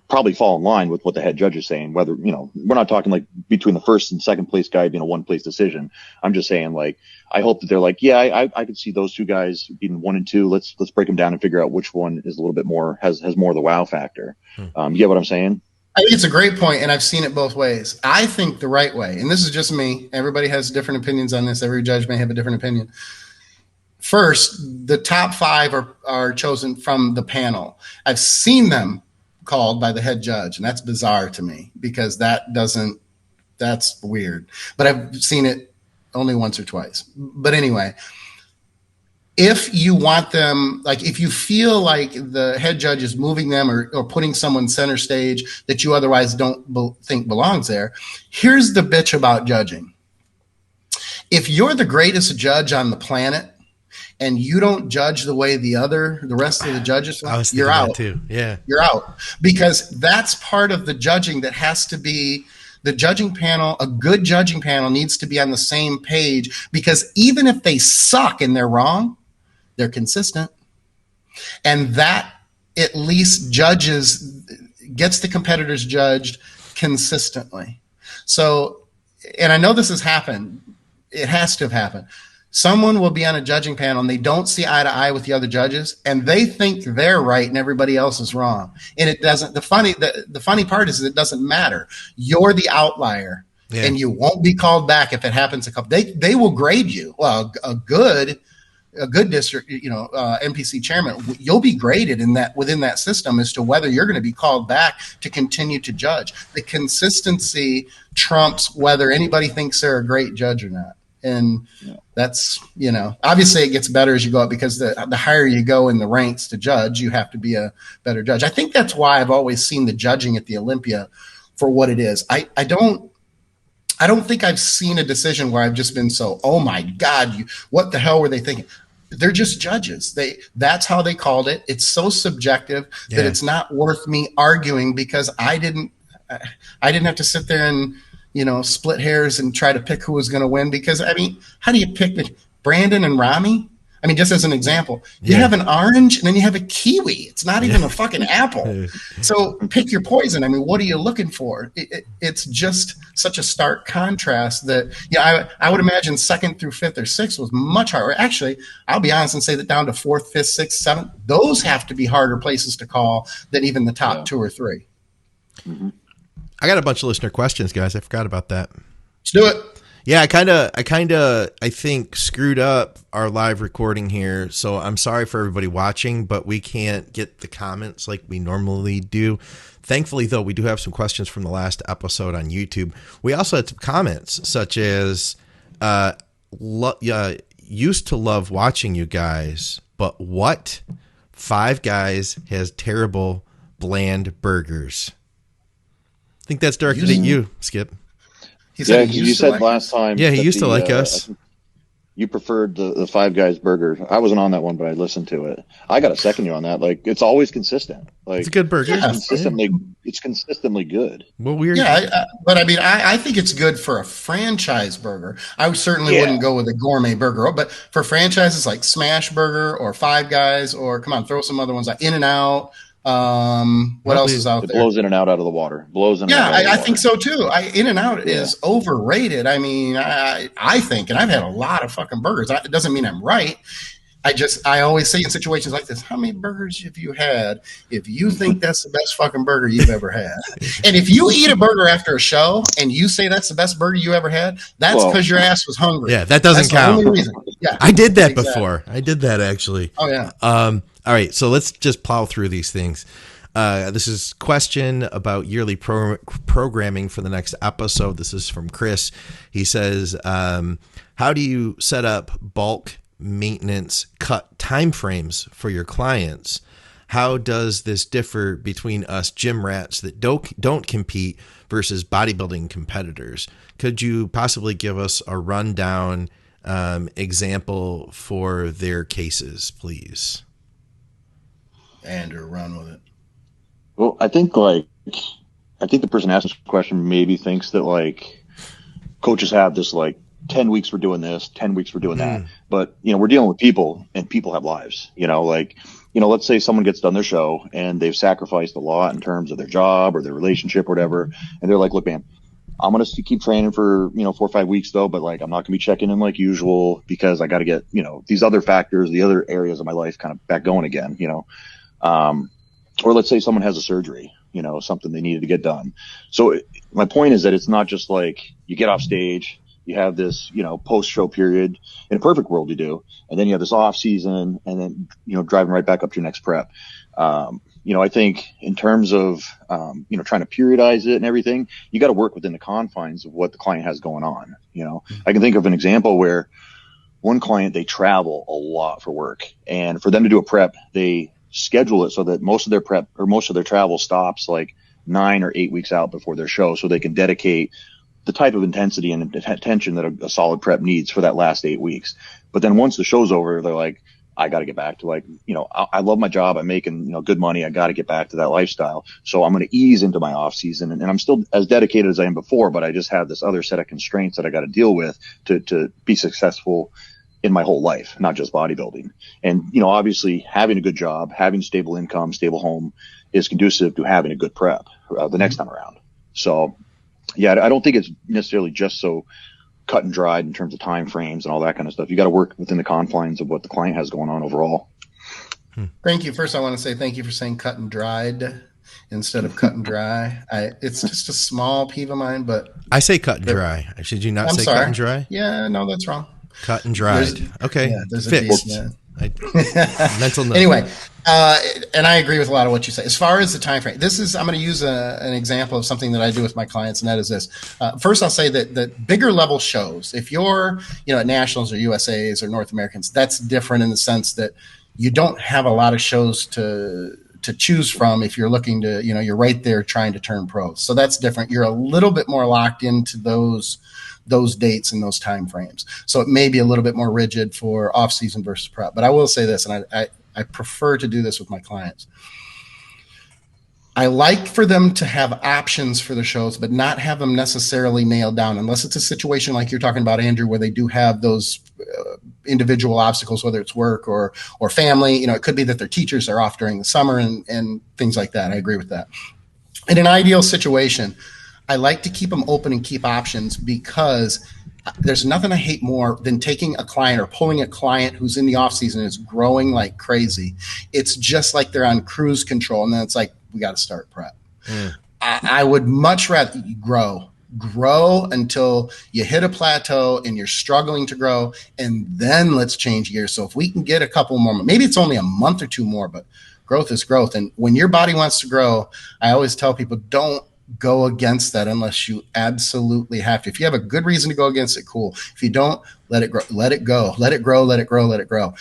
probably fall in line with what the head judge is saying. Whether, we're not talking like between the first and second place guy being a 1-place decision. I'm just saying, like, I hope that they're like, yeah, I could see those 2 guys being 1 and 2. Let's break them down and figure out which one is a little bit more, has more of the wow factor. You get what I'm saying? I think it's a great point, and I've seen it both ways. I think the right way, and this is just me, everybody has different opinions on this. Every judge may have a different opinion. First, the top 5 are chosen from the panel. I've seen them called by the head judge, and that's bizarre to me, because that's weird. But I've seen it only once or twice. But anyway, if you want them, like if you feel like the head judge is moving them or putting someone center stage that you otherwise don't think belongs there, here's the bitch about judging. If you're the greatest judge on the planet and you don't judge the way the rest of the judges, you're out. Too. Yeah. You're out, because that's part of the judging that has to be. The judging panel, a good judging panel, needs to be on the same page, because even if they suck and they're wrong, they're consistent. And that at least gets the competitors judged consistently. So, and I know this has happened. It has to have happened. Someone will be on a judging panel and they don't see eye to eye with the other judges, and they think they're right and everybody else is wrong. And it doesn't. The funny part is it doesn't matter. You're the outlier, and you won't be called back if it happens a couple. They will grade you. Well, a good district, NPC chairman, you'll be graded within that system as to whether you're going to be called back to continue to judge. The consistency trumps whether anybody thinks they're a great judge or not. And that's, obviously it gets better as you go up, because the higher you go in the ranks to judge, you have to be a better judge. I think that's why I've always seen the judging at the Olympia for what it is. I don't think I've seen a decision where I've just been so, oh my God, what the hell were they thinking? they're just judges. That's how they called it. It's so subjective that it's not worth me arguing, because I didn't have to sit there and, split hairs and try to pick who was going to win. Because, I mean, how do you pick Brandon and Rami? I mean, just as an example, you have an orange and then you have a kiwi. It's not even a fucking apple. So pick your poison. I mean, what are you looking for? It's just such a stark contrast that, I would imagine 2nd through 5th or 6th was much harder. Actually, I'll be honest and say that down to 4th, 5th, 6th, 7th, those have to be harder places to call than even the top 2 or 3. Mm-hmm. I got a bunch of listener questions, guys. I forgot about that. Let's do it. Yeah, I think screwed up our live recording here. So I'm sorry for everybody watching, but we can't get the comments like we normally do. Thankfully, though, we do have some questions from the last episode on YouTube. We also had some comments such as, used to love watching you guys, but what? Five Guys has terrible, bland burgers. I think that's directed at you, Skip. He said last time. Yeah, he used to like us. You preferred the Five Guys burger. I wasn't on that one, but I listened to it. I got to second you on that. Like, it's always consistent. Like, it's a good burger. It's consistently good. Well, weird. Yeah, but I mean, I think it's good for a franchise burger. I certainly wouldn't go with a gourmet burger, but for franchises like Smash Burger or Five Guys, or come on, throw some other ones like In-N-Out. What else is out there? It blows In-N-Out out of the water. I think so too. In-N-Out is overrated. I mean, I think, and I've had a lot of fucking burgers. It doesn't mean I'm right. I always say in situations like this, how many burgers have you had if you think that's the best fucking burger you've ever had? And if you eat a burger after a show and you say that's the best burger you ever had, that's because your ass was hungry. Yeah, that doesn't count. The only reason. Yeah, I did that before. I did that actually. Oh, yeah. All right, so let's just plow through these things. This is question about yearly programming for the next episode. This is from Chris. He says, how do you set up bulk maintenance cut timeframes for your clients? How does this differ between us gym rats that don't compete versus bodybuilding competitors? Could you possibly give us a rundown example for their cases, please? Andrew, run with it. Well, I think the person asking this question maybe thinks that like coaches have this like 10 weeks we're doing this, 10 weeks we're doing that. But, we're dealing with people, and people have lives, let's say someone gets done their show and they've sacrificed a lot in terms of their job or their relationship or whatever. And they're like, look, man, I'm going to keep training for, 4 or 5 weeks though, but like, I'm not going to be checking in like usual because I got to get, these other factors, the other areas of my life kind of back going again, or let's say someone has a surgery, something they needed to get done. So my point is that it's not just like you get off stage, you have this, post-show period. In a perfect world, you do. And then you have this off season and then, driving right back up to your next prep. I think in terms of, trying to periodize it and everything, you got to work within the confines of what the client has going on. I can think of an example where one client, they travel a lot for work, and for them to do a prep, they schedule it so that most of their prep or most of their travel stops like 9 or 8 weeks out before their show, so they can dedicate the type of intensity and attention that a solid prep needs for that last 8 weeks. But then once the show's over, they're like, I got to get back to like, I love my job. I'm making, good money. I got to get back to that lifestyle. So I'm going to ease into my off season, and I'm still as dedicated as I am before, but I just have this other set of constraints that I got to deal with to be successful in my whole life, not just bodybuilding. And, obviously having a good job, having stable income, stable home is conducive to having a good prep the next time around. So yeah, I don't think it's necessarily just so cut and dried in terms of time frames and all that kind of stuff. You got to work within the confines of what the client has going on overall. Thank you. First, I want to say thank you for saying cut and dried instead of cut and dry. It's just a small peeve of mine, but I say cut and dry. Should you not say cut and dry? Yeah, no, that's wrong. Cut and dried. Okay. Yeah, there's a mental note. Anyway, and I agree with a lot of what you say. As far as the time frame, I'm going to use an example of something that I do with my clients, and that is this. First, I'll say that bigger level shows, if you're at Nationals or USAs or North Americans, that's different in the sense that you don't have a lot of shows to choose from if you're looking to, you're right there trying to turn pro. So that's different. You're a little bit more locked into those those dates and those time frames. So it may be a little bit more rigid for off season versus prep. But I will say this, and I prefer to do this with my clients. I like for them to have options for the shows, but not have them necessarily nailed down, unless it's a situation like you're talking about, Andrew, where they do have those individual obstacles, whether it's work or family. You know, it could be that their teachers are off during the summer and things like that. I agree with that. In an ideal situation, I like to keep them open and keep options, because there's nothing I hate more than taking a client or pulling a client who's in the off season and is growing like crazy. It's just like they're on cruise control, and then it's like, we got to start prep. I would much rather you grow until you hit a plateau and you're struggling to grow, and then let's change gears. So if we can get a couple more, maybe it's only a month or two more, but growth is growth. And when your body wants to grow, I always tell people, don't go against that unless you absolutely have to. If you have a good reason to go against it, cool. If you don't, let it grow, let it go, let it grow, let it grow, let it grow.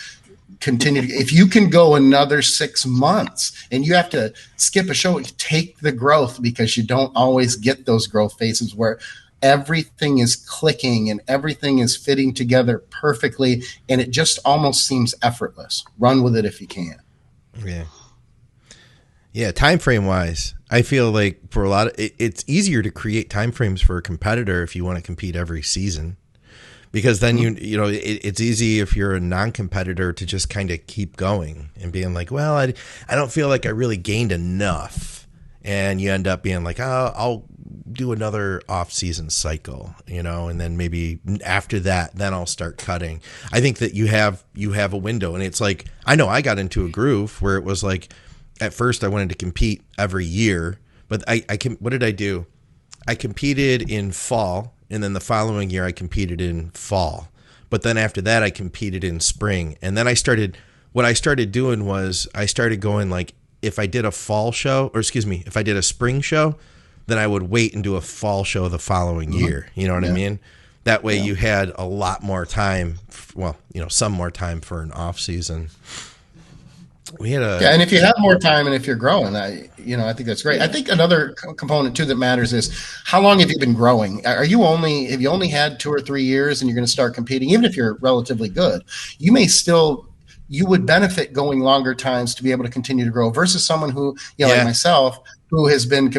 Continue to, if you can go another 6 months and you have to skip a show, take the growth, because you don't always get those growth phases where everything is clicking and everything is fitting together perfectly, and it just almost seems effortless. Run with it if you can. Yeah, time frame wise, I feel like for a lot of it's easier to create time frames for a competitor if you want to compete every season. Because then you know it's easy if you're a non-competitor to just kind of keep going and being like, well, I don't feel like I really gained enough, and you end up being like, oh, I'll do another off-season cycle, you know, and then maybe after that, then I'll start cutting. I think that you have a window, and it's like, I know I got into a groove where it was like, at first I wanted to compete every year, but what did I do? I competed in fall. And then the following year I competed in fall. But then after that I competed in spring. And then what I started doing was I started going like, if I did a fall show, or excuse me, if I did a spring show, then I would wait and do a fall show the following year. You know what I mean? That way you had a lot more time, well, you know, some more time for an off season. And if you have more time and if you're growing, I think that's great. I think another component too that matters is how long have you been growing? Have you only had 2 or 3 years and you're going to start competing? Even if you're relatively good, you would benefit going longer times to be able to continue to grow versus someone who, like myself, who has been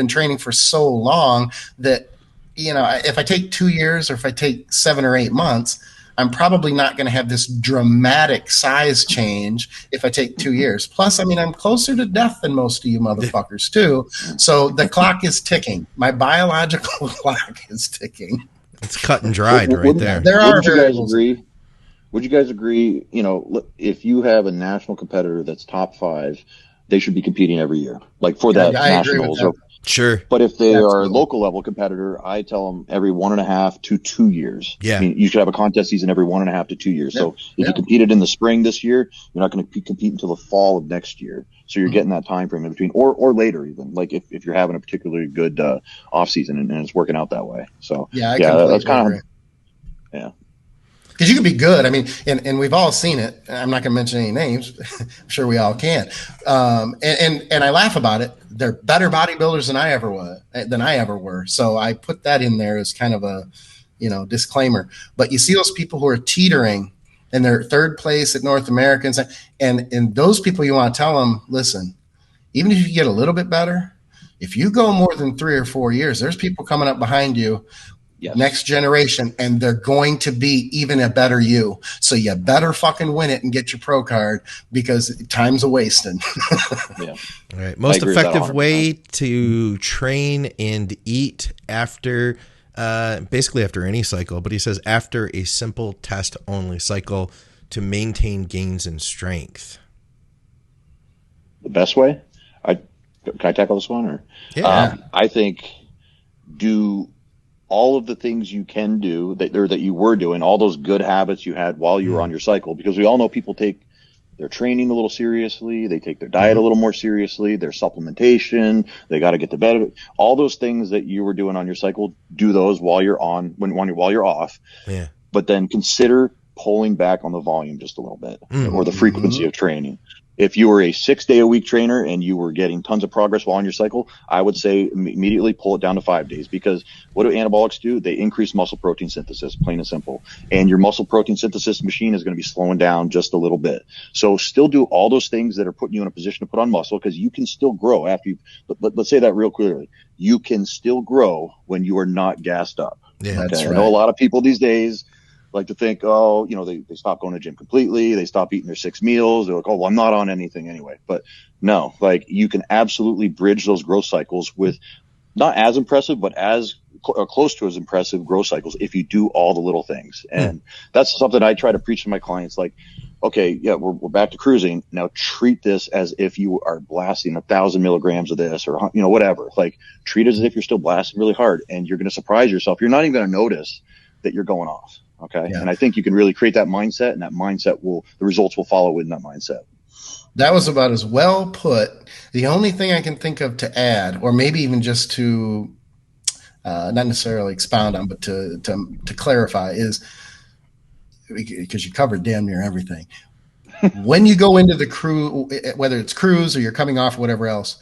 training for so long that, if I take 2 years or if I take 7 or 8 months, I'm probably not going to have this dramatic size change if I take 2 years. Plus, I'm closer to death than most of you motherfuckers too. So the clock is ticking. My biological clock is ticking. It's cut and dried right there. There are variables. Would you guys agree, if you have a national competitor that's top 5, they should be competing every year, like for that nationals or Sure. But if they are a local level competitor, I tell them every 1.5 to 2 years. Yeah. You should have a contest season every 1.5 to 2 years. So if you competed in the spring this year, you're not going to compete until the fall of next year. So you're getting that time frame in between, or later even, like if you're having a particularly good off season and it's working out that way. So that's kind of because you can be good. And we've all seen it. I'm not going to mention any names. I'm sure we all can. And I laugh about it. They're better bodybuilders than I ever were. So I put that in there as kind of a, disclaimer. But you see those people who are teetering and they're third place at North Americans, and those people, you want to tell them, listen, even if you get a little bit better, if you go more than 3 or 4 years, there's people coming up behind you. Yes. Next generation, and they're going to be even a better you. So you better fucking win it and get your pro card because time's a wasting. All right. Most effective way to train and eat after, basically after any cycle, but he says after a simple test only cycle to maintain gains in strength. The best way? Can I tackle this one? Or I think do all of the things you can do that you were doing, all those good habits you had while you were on your cycle, because we all know people take their training a little seriously, they take their diet a little more seriously, their supplementation, they got to get to bed. All those things that you were doing on your cycle, do those while you're on, while you're off. Yeah. But then consider pulling back on the volume just a little bit or the frequency of training. If you were a 6-day-a-week trainer and you were getting tons of progress while on your cycle, I would say immediately pull it down to 5 days, because what do anabolics do? They increase muscle protein synthesis, plain and simple. And your muscle protein synthesis machine is going to be slowing down just a little bit. So still do all those things that are putting you in a position to put on muscle, because you can still grow after you, let's say that real clearly. You can still grow when you are not gassed up. Yeah, that's right. I know a lot of people these days like to think, oh, they stop going to the gym completely. They stop eating their 6 meals. They're like, oh, well, I'm not on anything anyway. But no, like you can absolutely bridge those growth cycles with not as impressive, but as close to as impressive growth cycles if you do all the little things. And that's something I try to preach to my clients. Like, okay, yeah, we're back to cruising. Now treat this as if you are blasting 1,000 milligrams of this or, whatever. Like treat it as if you're still blasting really hard, and you're going to surprise yourself. You're not even going to notice that you're going off. Okay. Yeah. And I think you can really create that mindset, and that mindset the results will follow within that mindset. That was about as well put. The only thing I can think of to add, or maybe even just to not necessarily expound on, but to clarify, is because you covered damn near everything. When you go into the crew, whether it's cruise or you're coming off or whatever else,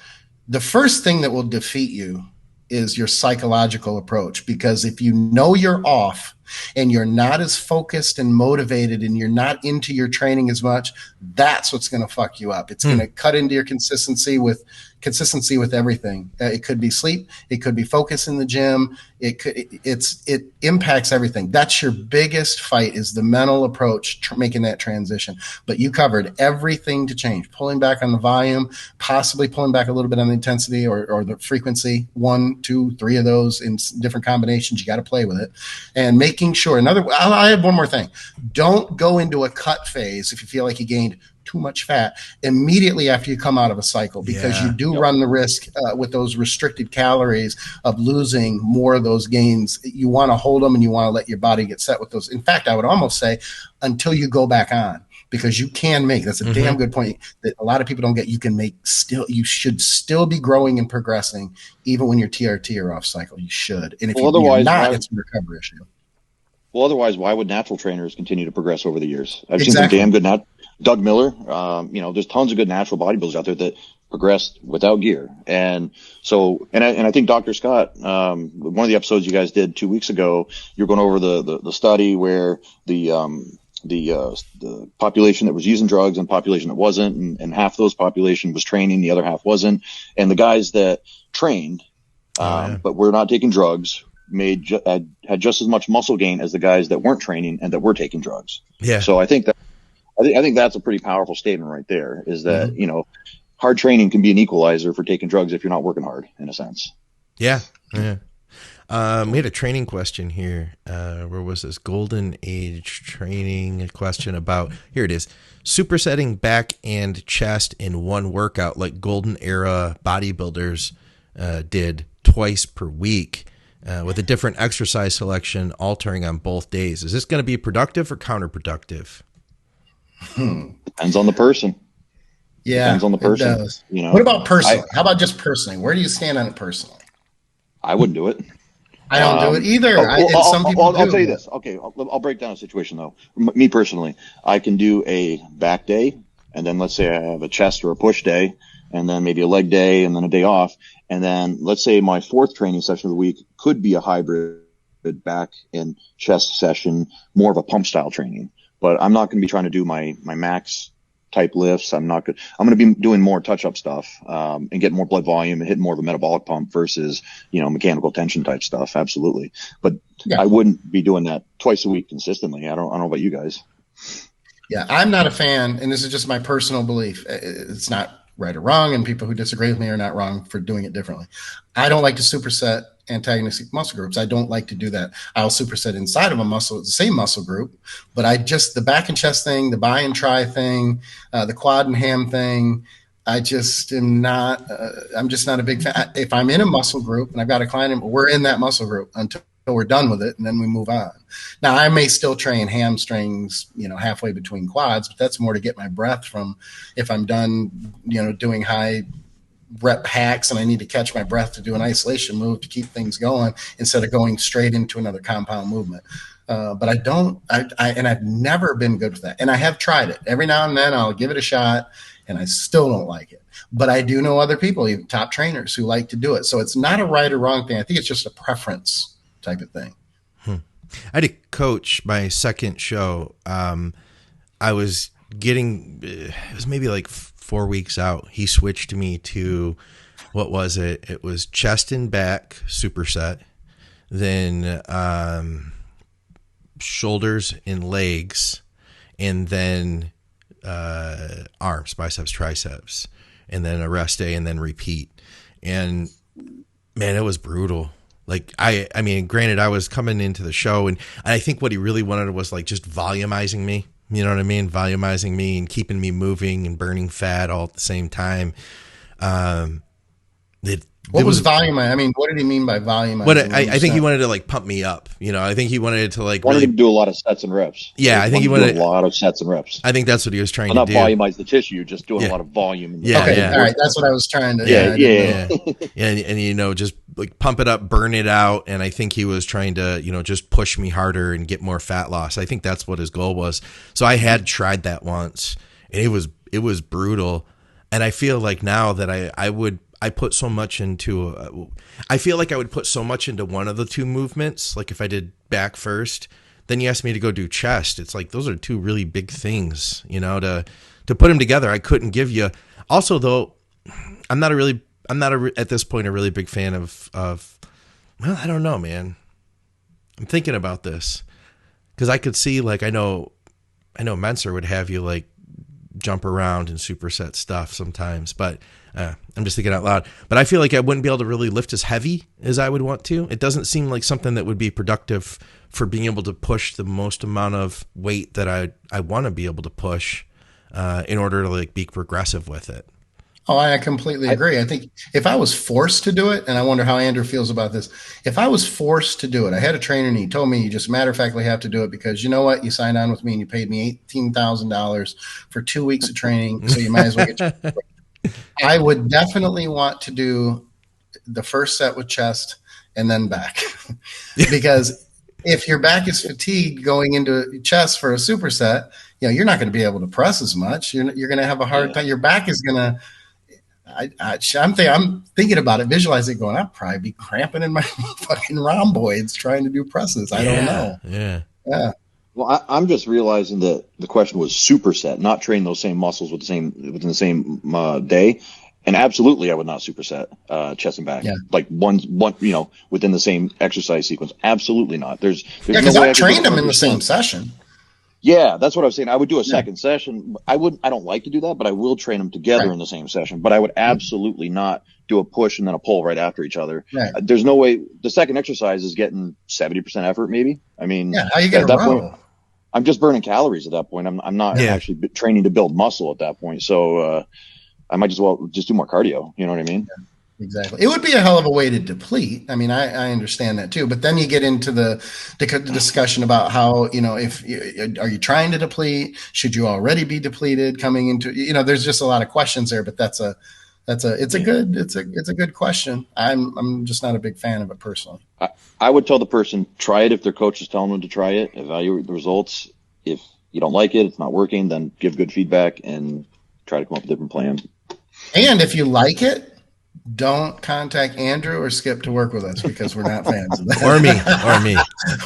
the first thing that will defeat you is your psychological approach. Because if you know you're off and you're not as focused and motivated and you're not into your training as much, that's what's going to fuck you up. It's going to cut into your consistency with everything. It could be sleep. It could be focus in the gym. It impacts everything. That's your biggest fight, is the mental approach, making that transition. But you covered everything to change, pulling back on the volume, possibly pulling back a little bit on the intensity or the frequency, 1, 2, 3 of those in different combinations. You got to play with it, and making sure. I have one more thing. Don't go into a cut phase if you feel like you gained too much fat immediately after you come out of a cycle, because you do run the risk with those restricted calories of losing more of those gains. You want to hold them, and you want to let your body get set with those. In fact, I would almost say until you go back on, because you can make, that's a damn good point that a lot of people don't get. You should still be growing and progressing even when you're TRT or off cycle. You should. And if you're not, it's a recovery issue. Well, otherwise, why would natural trainers continue to progress over the years? I've seen some damn good Doug Miller. There's tons of good natural bodybuilders out there that progressed without gear. And so, and I think Dr. Scott, one of the episodes you guys did 2 weeks ago, you're going over the study where the population that was using drugs and population that wasn't, and half of those population was training, the other half wasn't. And the guys that trained, but were not taking drugs, had just as much muscle gain as the guys that weren't training and that were taking drugs. Yeah. So I think that's a pretty powerful statement right there, is that, hard training can be an equalizer for taking drugs if you're not working hard, in a sense. Yeah. Yeah. We had a training question here. Where was this? Golden age training question about, here it is. Supersetting back and chest in one workout, like golden era bodybuilders did twice per week. With a different exercise selection, altering on both days. Is this going to be productive or counterproductive? Depends on the person. Yeah, depends on the person. It does. What about personally? How about just personally? Where do you stand on it personally? I wouldn't do it. I don't do it either. I'll tell you this. Okay, I'll break down a situation though. Me personally, I can do a back day, and then let's say I have a chest or a push day, and then maybe a leg day, and then a day off. And then let's say my fourth training session of the week could be a hybrid back and chest session, more of a pump style training. But I'm not going to be trying to do my max type lifts. I'm going to be doing more touch up stuff, and get more blood volume and hit more of a metabolic pump versus, mechanical tension type stuff. Absolutely. But I wouldn't be doing that twice a week consistently. I don't know about you guys. Yeah. I'm not a fan, and this is just my personal belief. It's not right or wrong, and people who disagree with me are not wrong for doing it differently. I don't like to superset antagonistic muscle groups. I don't like to do that. I'll superset inside of the same muscle group, but the back and chest thing, the bi and tri thing, the quad and ham thing, I just am not, I'm just not a big fan. If I'm in a muscle group and I've got a client, and we're in that muscle group until we're done with it, and then we move on. Now, I may still train hamstrings, halfway between quads, but that's more to get my breath from if I'm done, doing high rep hacks and I need to catch my breath to do an isolation move to keep things going instead of going straight into another compound movement. But I've never been good with that. And I have tried it. Every now and then I'll give it a shot. and I still don't like it. But I do know other people, even top trainers, who like to do it. So it's not a right or wrong thing. I think it's just a preference type of thing. I had a coach my second show. I was getting, it was maybe like 4 weeks out. He switched me to, what was it? It was chest and back superset, then shoulders and legs, and then arms, biceps, triceps, and then a rest day, and then repeat. And man, it was brutal. Like I mean, granted, I was coming into the show, and I think what he really wanted was like just volumizing me. You know what I mean? Volumizing me and keeping me moving and burning fat all at the same time. What was volume? I mean, what did he mean by volume? I think he wanted to like pump me up. You know, I think he wanted to like wanted to do a lot of sets and reps. Yeah, I think he wanted a lot of sets and reps. I think that's what he was trying not to do. Volumize the tissue, just doing a lot of volume. Okay, all right, that's what I was trying to. Yeah. And you know, just like pump it up, burn it out. And I think he was trying to, you know, just push me harder and get more fat loss. I think that's what his goal was. So I had tried that once, and it was brutal. And I feel like now that I put so much into, I feel like I would put so much into one of the two movements. Like if I did back first, then you asked me to go do chest. It's like, those are two really big things, you know, to put them together. I couldn't give you. Also though, I'm not at this point a really big fan of, well, I don't know, man. I'm thinking about this because I could see, like, I know Menser would have you like jump around and superset stuff sometimes, but I'm just thinking out loud. But I feel like I wouldn't be able to really lift as heavy as I would want to. It doesn't seem like something that would be productive for being able to push the most amount of weight that I want to be able to push in order to like be progressive with it. Oh, I completely agree. I think if I was forced to do it, and I wonder how Andrew feels about this, if I was forced to do it, I had a trainer and he told me you just matter-of-factly have to do it because you know what? You signed on with me and you paid me $18,000 for 2 weeks of training, so you might as well get your I would definitely want to do the first set with chest and then back because if your back is fatigued going into chest for a superset, you know, you're not going to be able to press as much. You're going to have a hard time. Your back is going to, I'm thinking about it, visualizing, going, I'd probably be cramping in my fucking rhomboids trying to do presses. I don't know. Yeah. Well, I'm just realizing that the question was superset, not train those same muscles within the same day. And absolutely, I would not superset chest and back, like one, you know, within the same exercise sequence. Absolutely not. There's because no I trained them in the same session. Yeah, that's what I was saying. I would do a second session. I don't like to do that, but I will train them together in the same session. But I would absolutely not do a push and then a pull right after each other. Right. There's no way. The second exercise is getting 70% effort, maybe. I mean, how you get at that point, I'm just burning calories at that point. I'm not actually training to build muscle at that point. So I might as well just do more cardio. You know what I mean? Yeah. Exactly. It would be a hell of a way to deplete. I mean, I understand that too. But then you get into the discussion about how, you know, are you trying to deplete? Should you already be depleted coming into, you know, there's just a lot of questions there. But it's a good question. I'm just not a big fan of it personally. I would tell the person, try it if their coach is telling them to try it, evaluate the results. If you don't like it, it's not working, then give good feedback and try to come up with a different plan. And if you like it, don't contact Andrew or Skip to work with us because we're not fans of that. or me.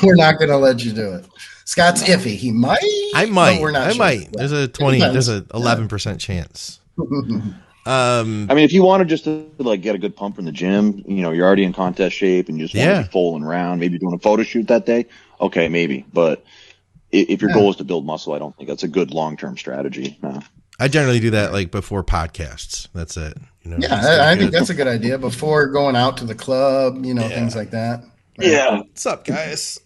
We're not going to let you do it. Scott's iffy. He might. I might. We're not I sure. might. There's a 11% chance. I mean, if you want to just to like get a good pump from the gym, you know, you're already in contest shape and you just want to be full and round, maybe doing a photo shoot that day. Okay, maybe. But if your goal is to build muscle, I don't think that's a good long-term strategy. No. I generally do that like before podcasts. That's it. You know, I think that's a good idea before going out to the club, you know, things like that. Right? Yeah. What's up, guys?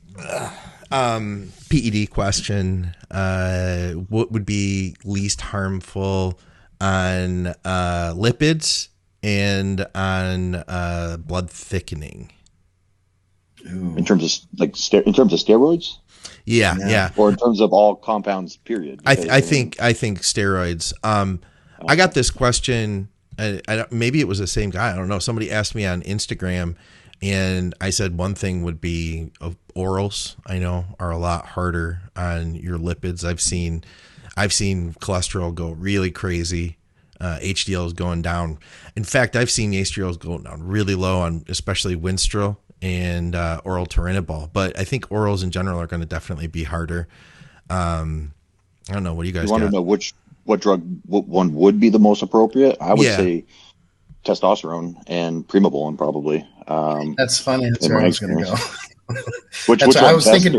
PED question. What would be least harmful on lipids and on blood thickening? Ooh. In terms of steroids? Yeah. Or in terms of all compounds, period. I think steroids. I got this question. Maybe it was the same guy. I don't know. Somebody asked me on Instagram, and I said one thing would be orals. I know are a lot harder on your lipids. I've seen cholesterol go really crazy HDL is going down. In fact, I've seen HDL going down really low on especially Winstrol and oral Turinabol. But I think orals in general are going to definitely be harder. I don't know. What do you guys want got? to know what one would be the most appropriate? I would say testosterone and primobolan probably. That's funny. That's where I was going to go. which I was thinking.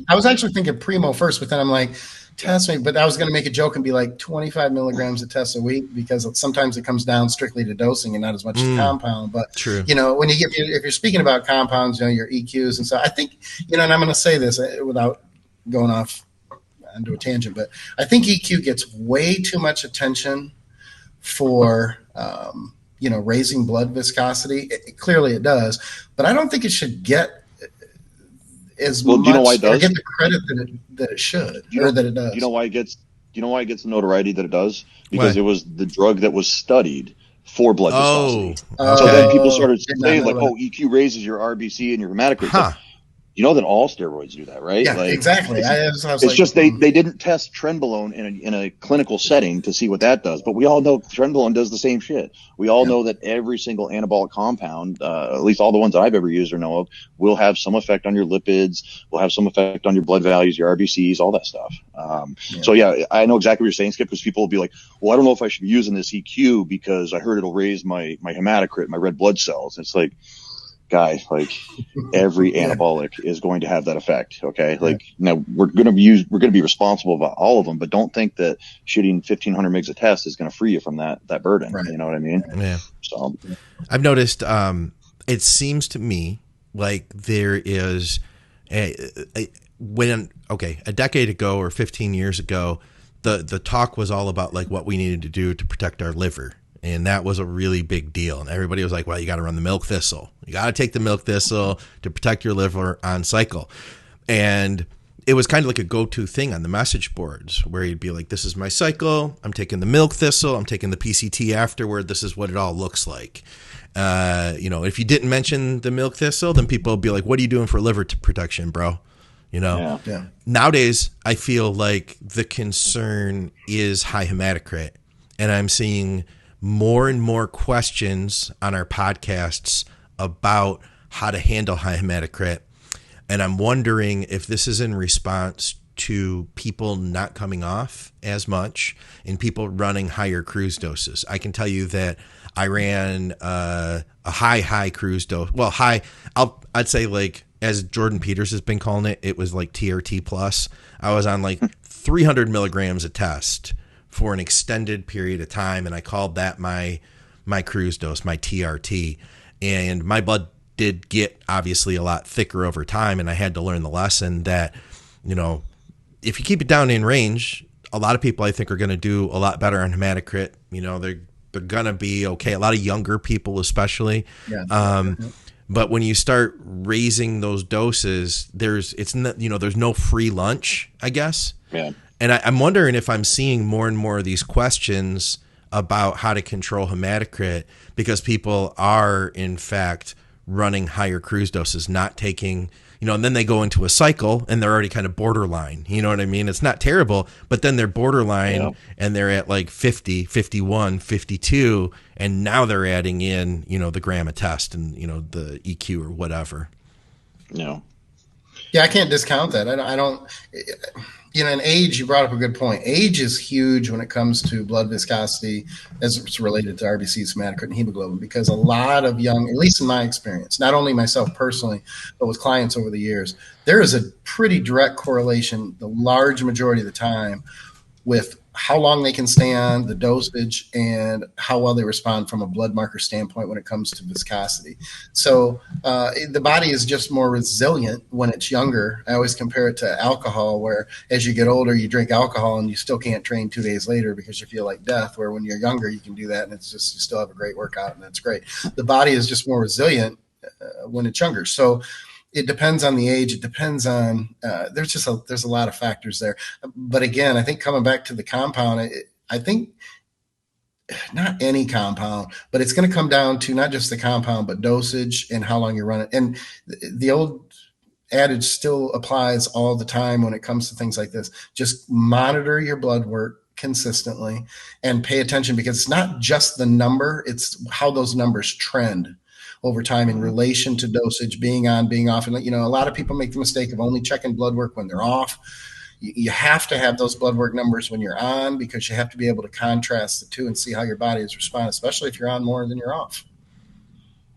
I was actually thinking primo first, but then I'm like, test me. But I was going to make a joke and be like 25 milligrams of test a week, because sometimes it comes down strictly to dosing and not as much as compound. But true. When if you're speaking about compounds, your EQs and stuff, I think and I'm going to say this without going off onto a tangent, but I think EQ gets way too much attention for raising blood viscosity. Clearly it does, but I don't think it should get as much, do you know why it does? Or get the credit that it should, that it does. You know why it gets the notoriety that it does? Because it was the drug that was studied for blood viscosity. So then people started saying like, EQ raises your RBC and your hematocrit. Huh. You know that all steroids do that, right? Yeah, exactly. It's just they didn't test trenbolone in a clinical setting to see what that does. But we all know trenbolone does the same shit. We all know that every single anabolic compound, at least all the ones that I've ever used or know of, will have some effect on your lipids, will have some effect on your blood values, your RBCs, all that stuff. So I know exactly what you're saying, Skip, because people will be like, well, I don't know if I should be using this EQ because I heard it'll raise my hematocrit, my red blood cells. It's like, guy, like every anabolic is going to have that effect. Okay. Like now we're going to be responsible about all of them, but don't think that shooting 1500 mgs a test is going to free you from that burden. Right. You know what I mean? Yeah. So I've noticed, it seems to me like there is a decade ago or 15 years ago, the talk was all about like what we needed to do to protect our liver. And that was a really big deal. And everybody was like, well, you got to run the milk thistle. You got to take the milk thistle to protect your liver on cycle. And it was kind of like a go-to thing on the message boards where you'd be like, this is my cycle. I'm taking the milk thistle. I'm taking the PCT afterward. This is what it all looks like. If you didn't mention the milk thistle, then people would be like, what are you doing for liver protection, bro? Nowadays, I feel like the concern is high hematocrit. And I'm seeing more and more questions on our podcasts about how to handle high hematocrit. And I'm wondering if this is in response to people not coming off as much and people running higher cruise doses. I can tell you that I ran a high cruise dose. Well, I'd say like, as Jordan Peters has been calling it was like TRT plus. I was on like 300 milligrams a test for an extended period of time, and I called that my cruise dose, my TRT. And my blood did get obviously a lot thicker over time, and I had to learn the lesson that, if you keep it down in range, a lot of people I think are going to do a lot better on hematocrit. They're going to be okay. A lot of younger people especially. Yeah. But when you start raising those doses, there's no free lunch, I guess. Yeah. And I'm wondering if I'm seeing more and more of these questions about how to control hematocrit because people are, in fact, running higher cruise doses, not taking, and then they go into a cycle and they're already kind of borderline. You know what I mean? It's not terrible, but then they're borderline and they're at like 50, 51, 52, and now they're adding in, the gram of test and, the EQ or whatever. Yeah, I can't discount that. I don't in age, you brought up a good point. Age is huge when it comes to blood viscosity as it's related to RBCs, hematocrit, and hemoglobin, because a lot of young, at least in my experience, not only myself personally, but with clients over the years, there is a pretty direct correlation the large majority of the time with how long they can stay on, the dosage, and how well they respond from a blood marker standpoint when it comes to viscosity. So the body is just more resilient when it's younger. I always compare it to alcohol, where as you get older, you drink alcohol and you still can't train 2 days later because you feel like death, where when you're younger, you can do that and it's just, you still have a great workout and that's great. The body is just more resilient when it's younger. So it depends on the age. It depends on, there's a lot of factors there. But again, I think coming back to the compound, I think not any compound, but it's going to come down to not just the compound, but dosage and how long you're running. And the old adage still applies all the time when it comes to things like this. Just monitor your blood work consistently and pay attention, because it's not just the number, it's how those numbers trend over time in relation to dosage, being on, being off. And, a lot of people make the mistake of only checking blood work when they're off. You have to have those blood work numbers when you're on, because you have to be able to contrast the two and see how your body is responding, especially if you're on more than you're off.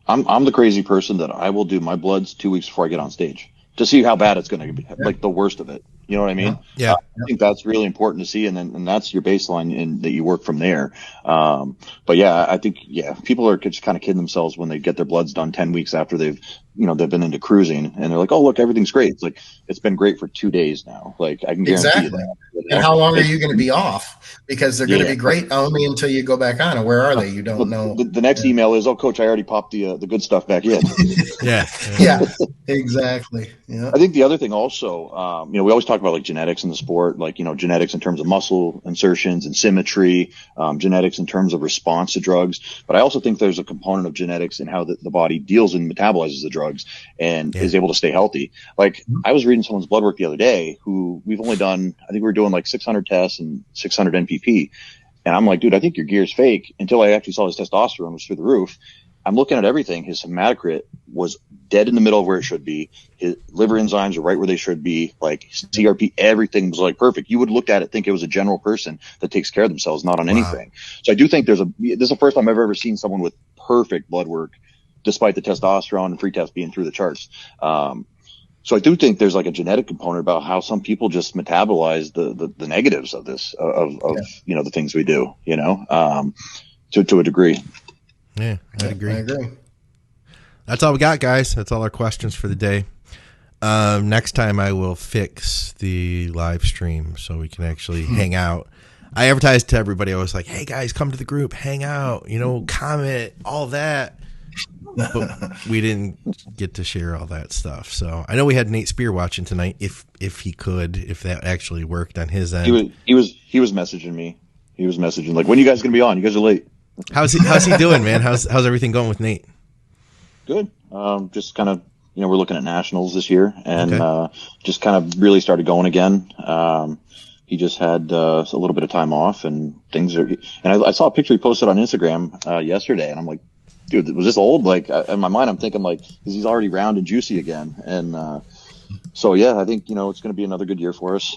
I'm the crazy person that I will do my bloods 2 weeks before I get on stage to see how bad it's going to be, like the worst of it. You know what I mean? Yeah. I think that's really important to see. And that's your baseline, and that you work from there. But yeah, I think, people are just kind of kidding themselves when they get their bloods done 10 weeks after they've been into cruising, and they're like, oh, look, everything's great. It's like, it's been great for 2 days now. Like, I can guarantee you that. And how long are you going to be off? Because they're going to be great only until you go back on. And where are they? You don't know. The next email is, oh, coach, I already popped the good stuff back in. Yeah, exactly. Yeah. I think the other thing also, we always talk about like genetics in the sport, like, genetics in terms of muscle insertions and symmetry, genetics in terms of response to drugs. But I also think there's a component of genetics in how the body deals and metabolizes the drugs and is able to stay healthy. Like, I was reading someone's blood work the other day who we've only done, I think we were doing like 600 tests and 600 NPP. And I'm like, dude, I think your gear's fake, until I actually saw his testosterone was through the roof. I'm looking at everything. His hematocrit was dead in the middle of where it should be. His liver enzymes are right where they should be. Like, CRP, everything was like perfect. You would look at it, think it was a general person that takes care of themselves, not on anything. So I do think this is the first time I've ever seen someone with perfect blood work, despite the testosterone and free tests being through the charts. So I do think there's like a genetic component about how some people just metabolize the negatives of this, of the things we do, to a degree. Yeah, I agree. That's all we got, guys. That's all our questions for the day. Next time I will fix the live stream so we can actually hang out. I advertised to everybody. I was like, hey, guys, come to the group, hang out, comment, all that. But we didn't get to share all that stuff. So I know we had Nate Spear watching tonight, if that actually worked on his end. He was messaging me. He was messaging like, when are you guys going to be on? You guys are late. How's he doing, man? How's everything going with Nate? Good. Just kind of, we're looking at nationals this year, and just kind of really started going again. He just had a little bit of time off, and things are. And I saw a picture he posted on Instagram yesterday, and I'm like, dude, was this old? Like, in my mind, I'm thinking like, he's already round and juicy again. And so yeah, I think it's going to be another good year for us.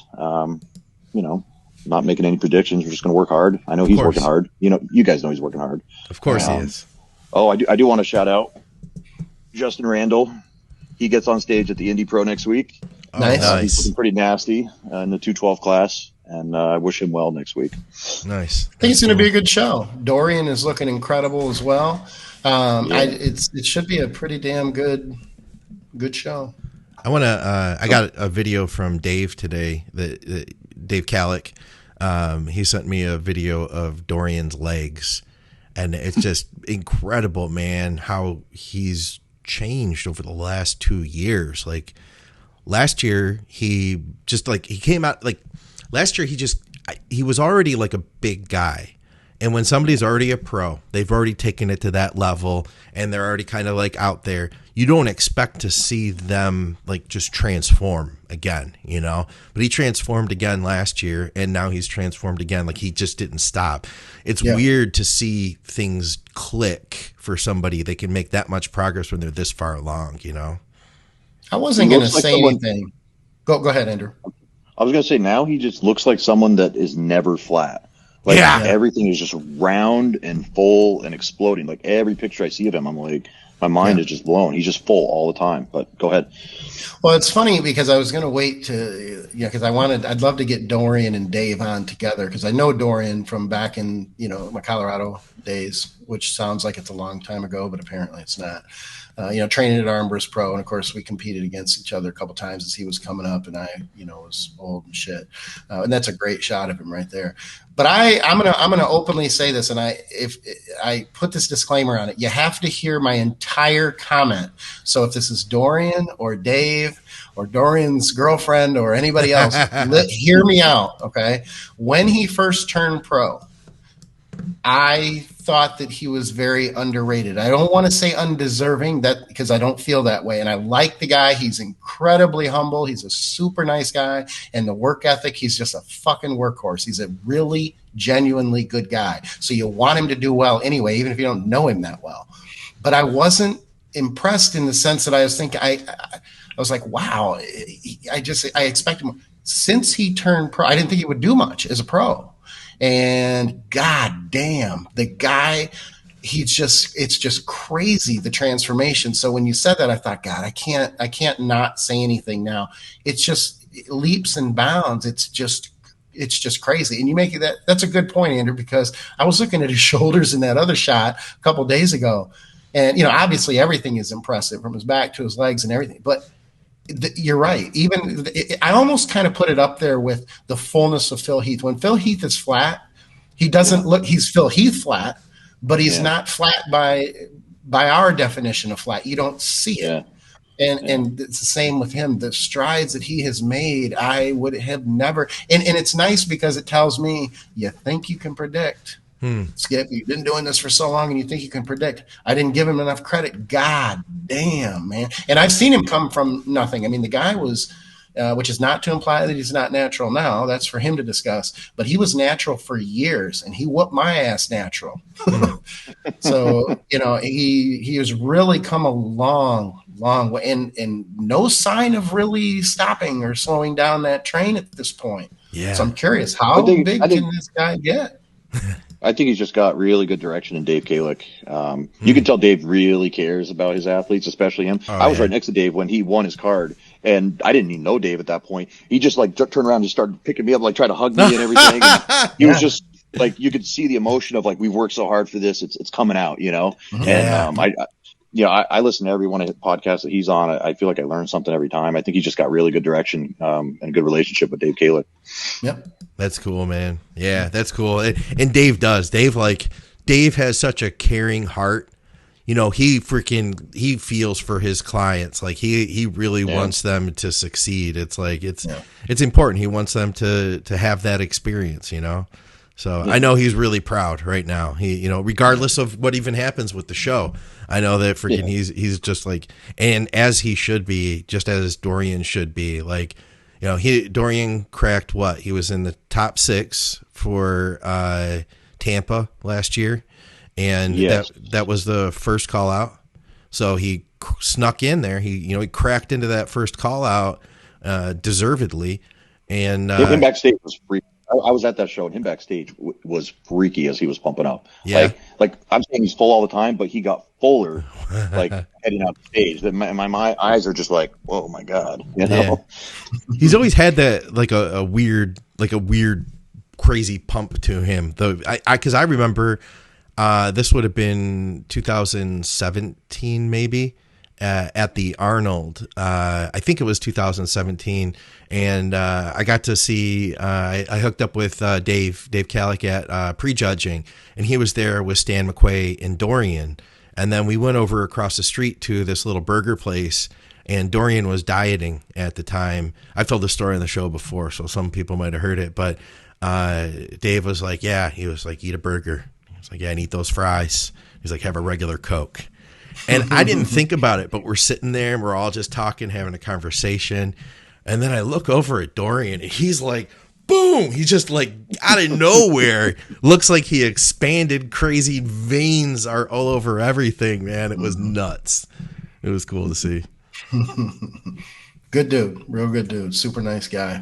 Not making any predictions. We're just going to work hard. I know he's working hard. You guys know he's working hard. Of course he is. Oh, I do want to shout out Justin Randall. He gets on stage at the Indy Pro next week. Nice. He's looking pretty nasty in the 212 class, and I wish him well next week. Nice. I think it's going to be a good show. Dorian is looking incredible as well. It should be a pretty damn good show. I got a video from Dave today, Dave Kalick. He sent me a video of Dorian's legs, and it's just incredible, man, how he's changed over the last 2 years. Like, last year he came out, like, last year he was already like a big guy. And when somebody's already a pro, they've already taken it to that level, and they're already kind of like out there, you don't expect to see them like just transform again, But he transformed again last year, and now he's transformed again. Like, he just didn't stop. It's weird to see things click for somebody. They can make that much progress when they're this far along, I wasn't going to say anything. Go ahead, Andrew. I was going to say, now he just looks like someone that is never flat. Like, everything is just round and full and exploding. Like, every picture I see of him, I'm like, my mind is just blown. He's just full all the time. But go ahead. Well, it's funny because I was going to wait because I'd love to get Dorian and Dave on together, because I know Dorian from back in, my Colorado days, which sounds like it's a long time ago, but apparently it's not. Training at Armbrust Pro, and of course we competed against each other a couple times as he was coming up, and I, was old and shit. And that's a great shot of him right there. But I'm gonna openly say this, and if I put this disclaimer on it, you have to hear my entire comment. So if this is Dorian or Dave or Dorian's girlfriend or anybody else, hear me out, okay? When he first turned pro, I thought that he was very underrated. I don't want to say undeserving, that because I don't feel that way. And I like the guy. He's incredibly humble. He's a super nice guy. And the work ethic, he's just a fucking workhorse. He's a really genuinely good guy. So you want him to do well anyway, even if you don't know him that well. But I wasn't impressed in the sense that I was thinking, I was like, wow, I expect him. Since he turned pro, I didn't think he would do much as a pro. And god damn, the guy, it's just crazy, the transformation. So when you said that, I thought, God, I can't not say anything now. It's just leaps and bounds. It's just crazy. And you make that's a good point, Andrew, because I was looking at his shoulders in that other shot a couple of days ago. And, obviously everything is impressive from his back to his legs and everything, but you're right. I almost kind of put it up there with the fullness of Phil Heath. When Phil Heath is flat, he doesn't look. He's Phil Heath flat, but he's not flat by our definition of flat. You don't see it, and it's the same with him. The strides that he has made, I would have never. And it's nice because it tells me you think you can predict. Skip, you've been doing this for so long and you think you can predict. I didn't give him enough credit. God damn, man. And I've seen him come from nothing. I mean, the guy was, which is not to imply that he's not natural now. That's for him to discuss. But he was natural for years and he whooped my ass natural. So, he has really come a long way and no sign of really stopping or slowing down that train at this point. Yeah. So I'm curious, how big can this guy get? I think he's just got really good direction in Dave Kalick. You can tell Dave really cares about his athletes, especially him. I was right next to Dave when he won his card, and I didn't even know Dave at that point. He just turned around and just started picking me up, trying to hug me and everything. And he was just you could see the emotion of we've worked so hard for this. It's coming out, And I listen to every one of his podcasts that he's on. I feel like I learn something every time. I think he's just got really good direction and a good relationship with Dave Kalick. Yep. That's cool, man. Yeah, that's cool. And Dave does. Dave has such a caring heart. He feels for his clients. He really wants them to succeed. It's it's important. He wants them to have that experience, So I know he's really proud right now. He, regardless of what even happens with the show, I know that he's just and as he should be, just as Dorian should be. Dorian cracked what? He was in the top 6 for Tampa last year, and that was the first call out. So he snuck in there. He cracked into that first call out deservedly, and him backstage was free. I was at that show, and him backstage was freaky as he was pumping up. Yeah. I'm saying he's full all the time, but he got fuller, heading out the stage. That my eyes are just oh my God, Yeah. He's always had that a weird crazy pump to him. Though because I remember this would have been 2017 maybe. At the Arnold, I think it was 2017, and I got to see. I hooked up with Dave Kalick at prejudging, and he was there with Stan McQuay and Dorian, and then we went over across the street to this little burger place, and Dorian was dieting at the time. I've told this story on the show before, so some people might have heard it, but Dave was like, "Yeah," he was like, "Eat a burger." He was like, "Yeah, and eat those fries." He's like, "Have a regular Coke." And I didn't think about it, but we're sitting there and we're all just talking, having a conversation. And then I look over at Dorian and he's like, boom, he's just out of nowhere. Looks like he expanded, crazy veins are all over everything, man. It was nuts. It was cool to see. Good dude. Real good dude. Super nice guy.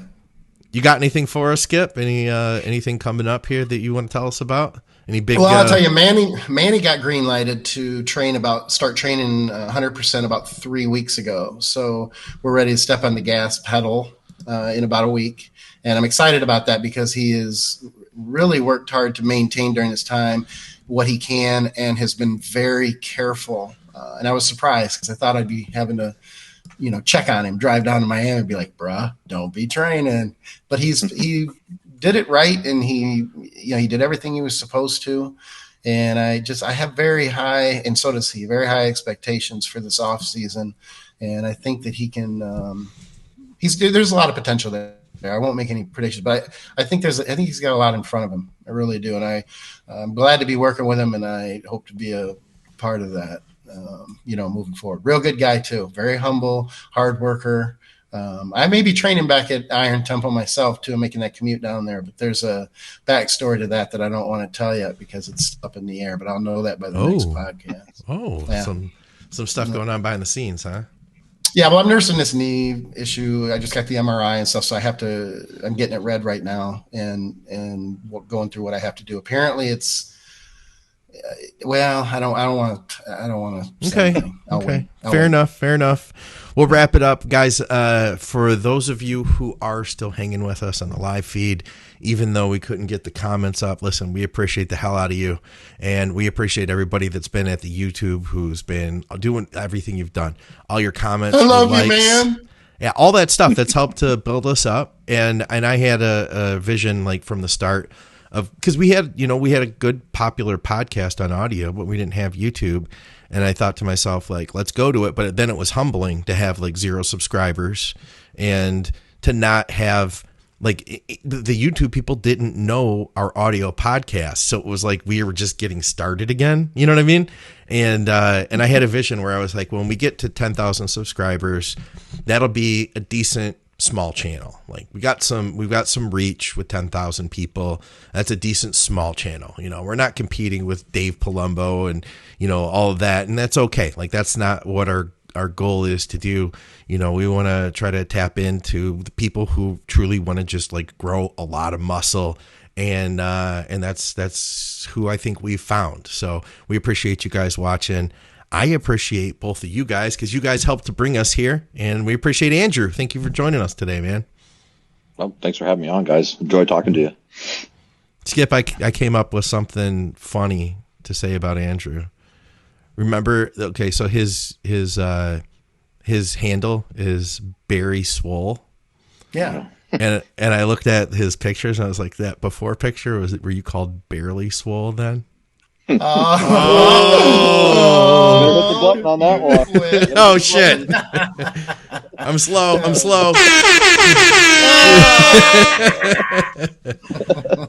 You got anything for us, Skip? Anything coming up here that you want to tell us about? Any big? Well, I'll tell you, Manny got green lighted to start training 100% about 3 weeks ago. So we're ready to step on the gas pedal in about a week, and I'm excited about that because he has really worked hard to maintain during this time what he can, and has been very careful. And I was surprised because I thought I'd be having to, check on him, drive down to Miami, and be like, "Bruh, don't be training." But he did it right, and he did everything he was supposed to. And I have very high, and so does he, very high expectations for this off season. And I think that he can. There's a lot of potential there. there. I won't make any predictions, but I think he's got a lot in front of him. I really do, and I'm glad to be working with him, and I hope to be a part of that. Moving forward, real good guy too. Very humble, hard worker. I may be training back at Iron Temple myself too, making that commute down there. But there's a backstory to that I don't want to tell yet because it's up in the air. But I'll know that by the next podcast. Yeah. Some stuff going on behind the scenes, huh? Yeah, well, I'm nursing this knee issue. I just got the MRI and stuff, so I'm getting it read right now and going through what I have to do. Apparently, it's. Well, I don't want to. Okay. Fair enough. We'll wrap it up, guys. For those of you who are still hanging with us on the live feed, even though we couldn't get the comments up, listen, we appreciate the hell out of you, and we appreciate everybody that's been at the YouTube who's been doing everything you've done. All your comments, I love you, man. Yeah, all that stuff that's helped to build us up, and I had a vision like from the start. Because we had a good popular podcast on audio, but we didn't have YouTube. And I thought to myself, like, let's go to it. But then it was humbling to have like 0 subscribers and to not have the YouTube people didn't know our audio podcast. So it was like we were just getting started again. You know what I mean? And I had a vision where I was like, when we get to 10,000 subscribers, that'll be a decent small channel. Like we've got some reach with 10,000 people. That's a decent small channel. We're not competing with Dave Palumbo and all of that, and that's okay. Like that's not what our goal is to do. We want to try to tap into the people who truly want to just like grow a lot of muscle, and that's who I think we've found. So we appreciate you guys watching. I appreciate both of you guys because you guys helped to bring us here, and we appreciate Andrew. Thank you for joining us today, man. Well, thanks for having me on, guys. Enjoy talking to you. Skip, I came up with something funny to say about Andrew. Remember, okay, so his handle is Barry Swole. Yeah. And I looked at his pictures and I was like, that before picture, were you called Barely Swole then? Hit the button on that one. Oh shit. I'm slow.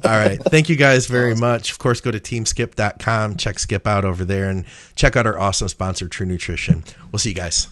All right. Thank you guys very much. Of course, go to teamskip.com. Check Skip out over there and check out our awesome sponsor, True Nutrition. We'll see you guys.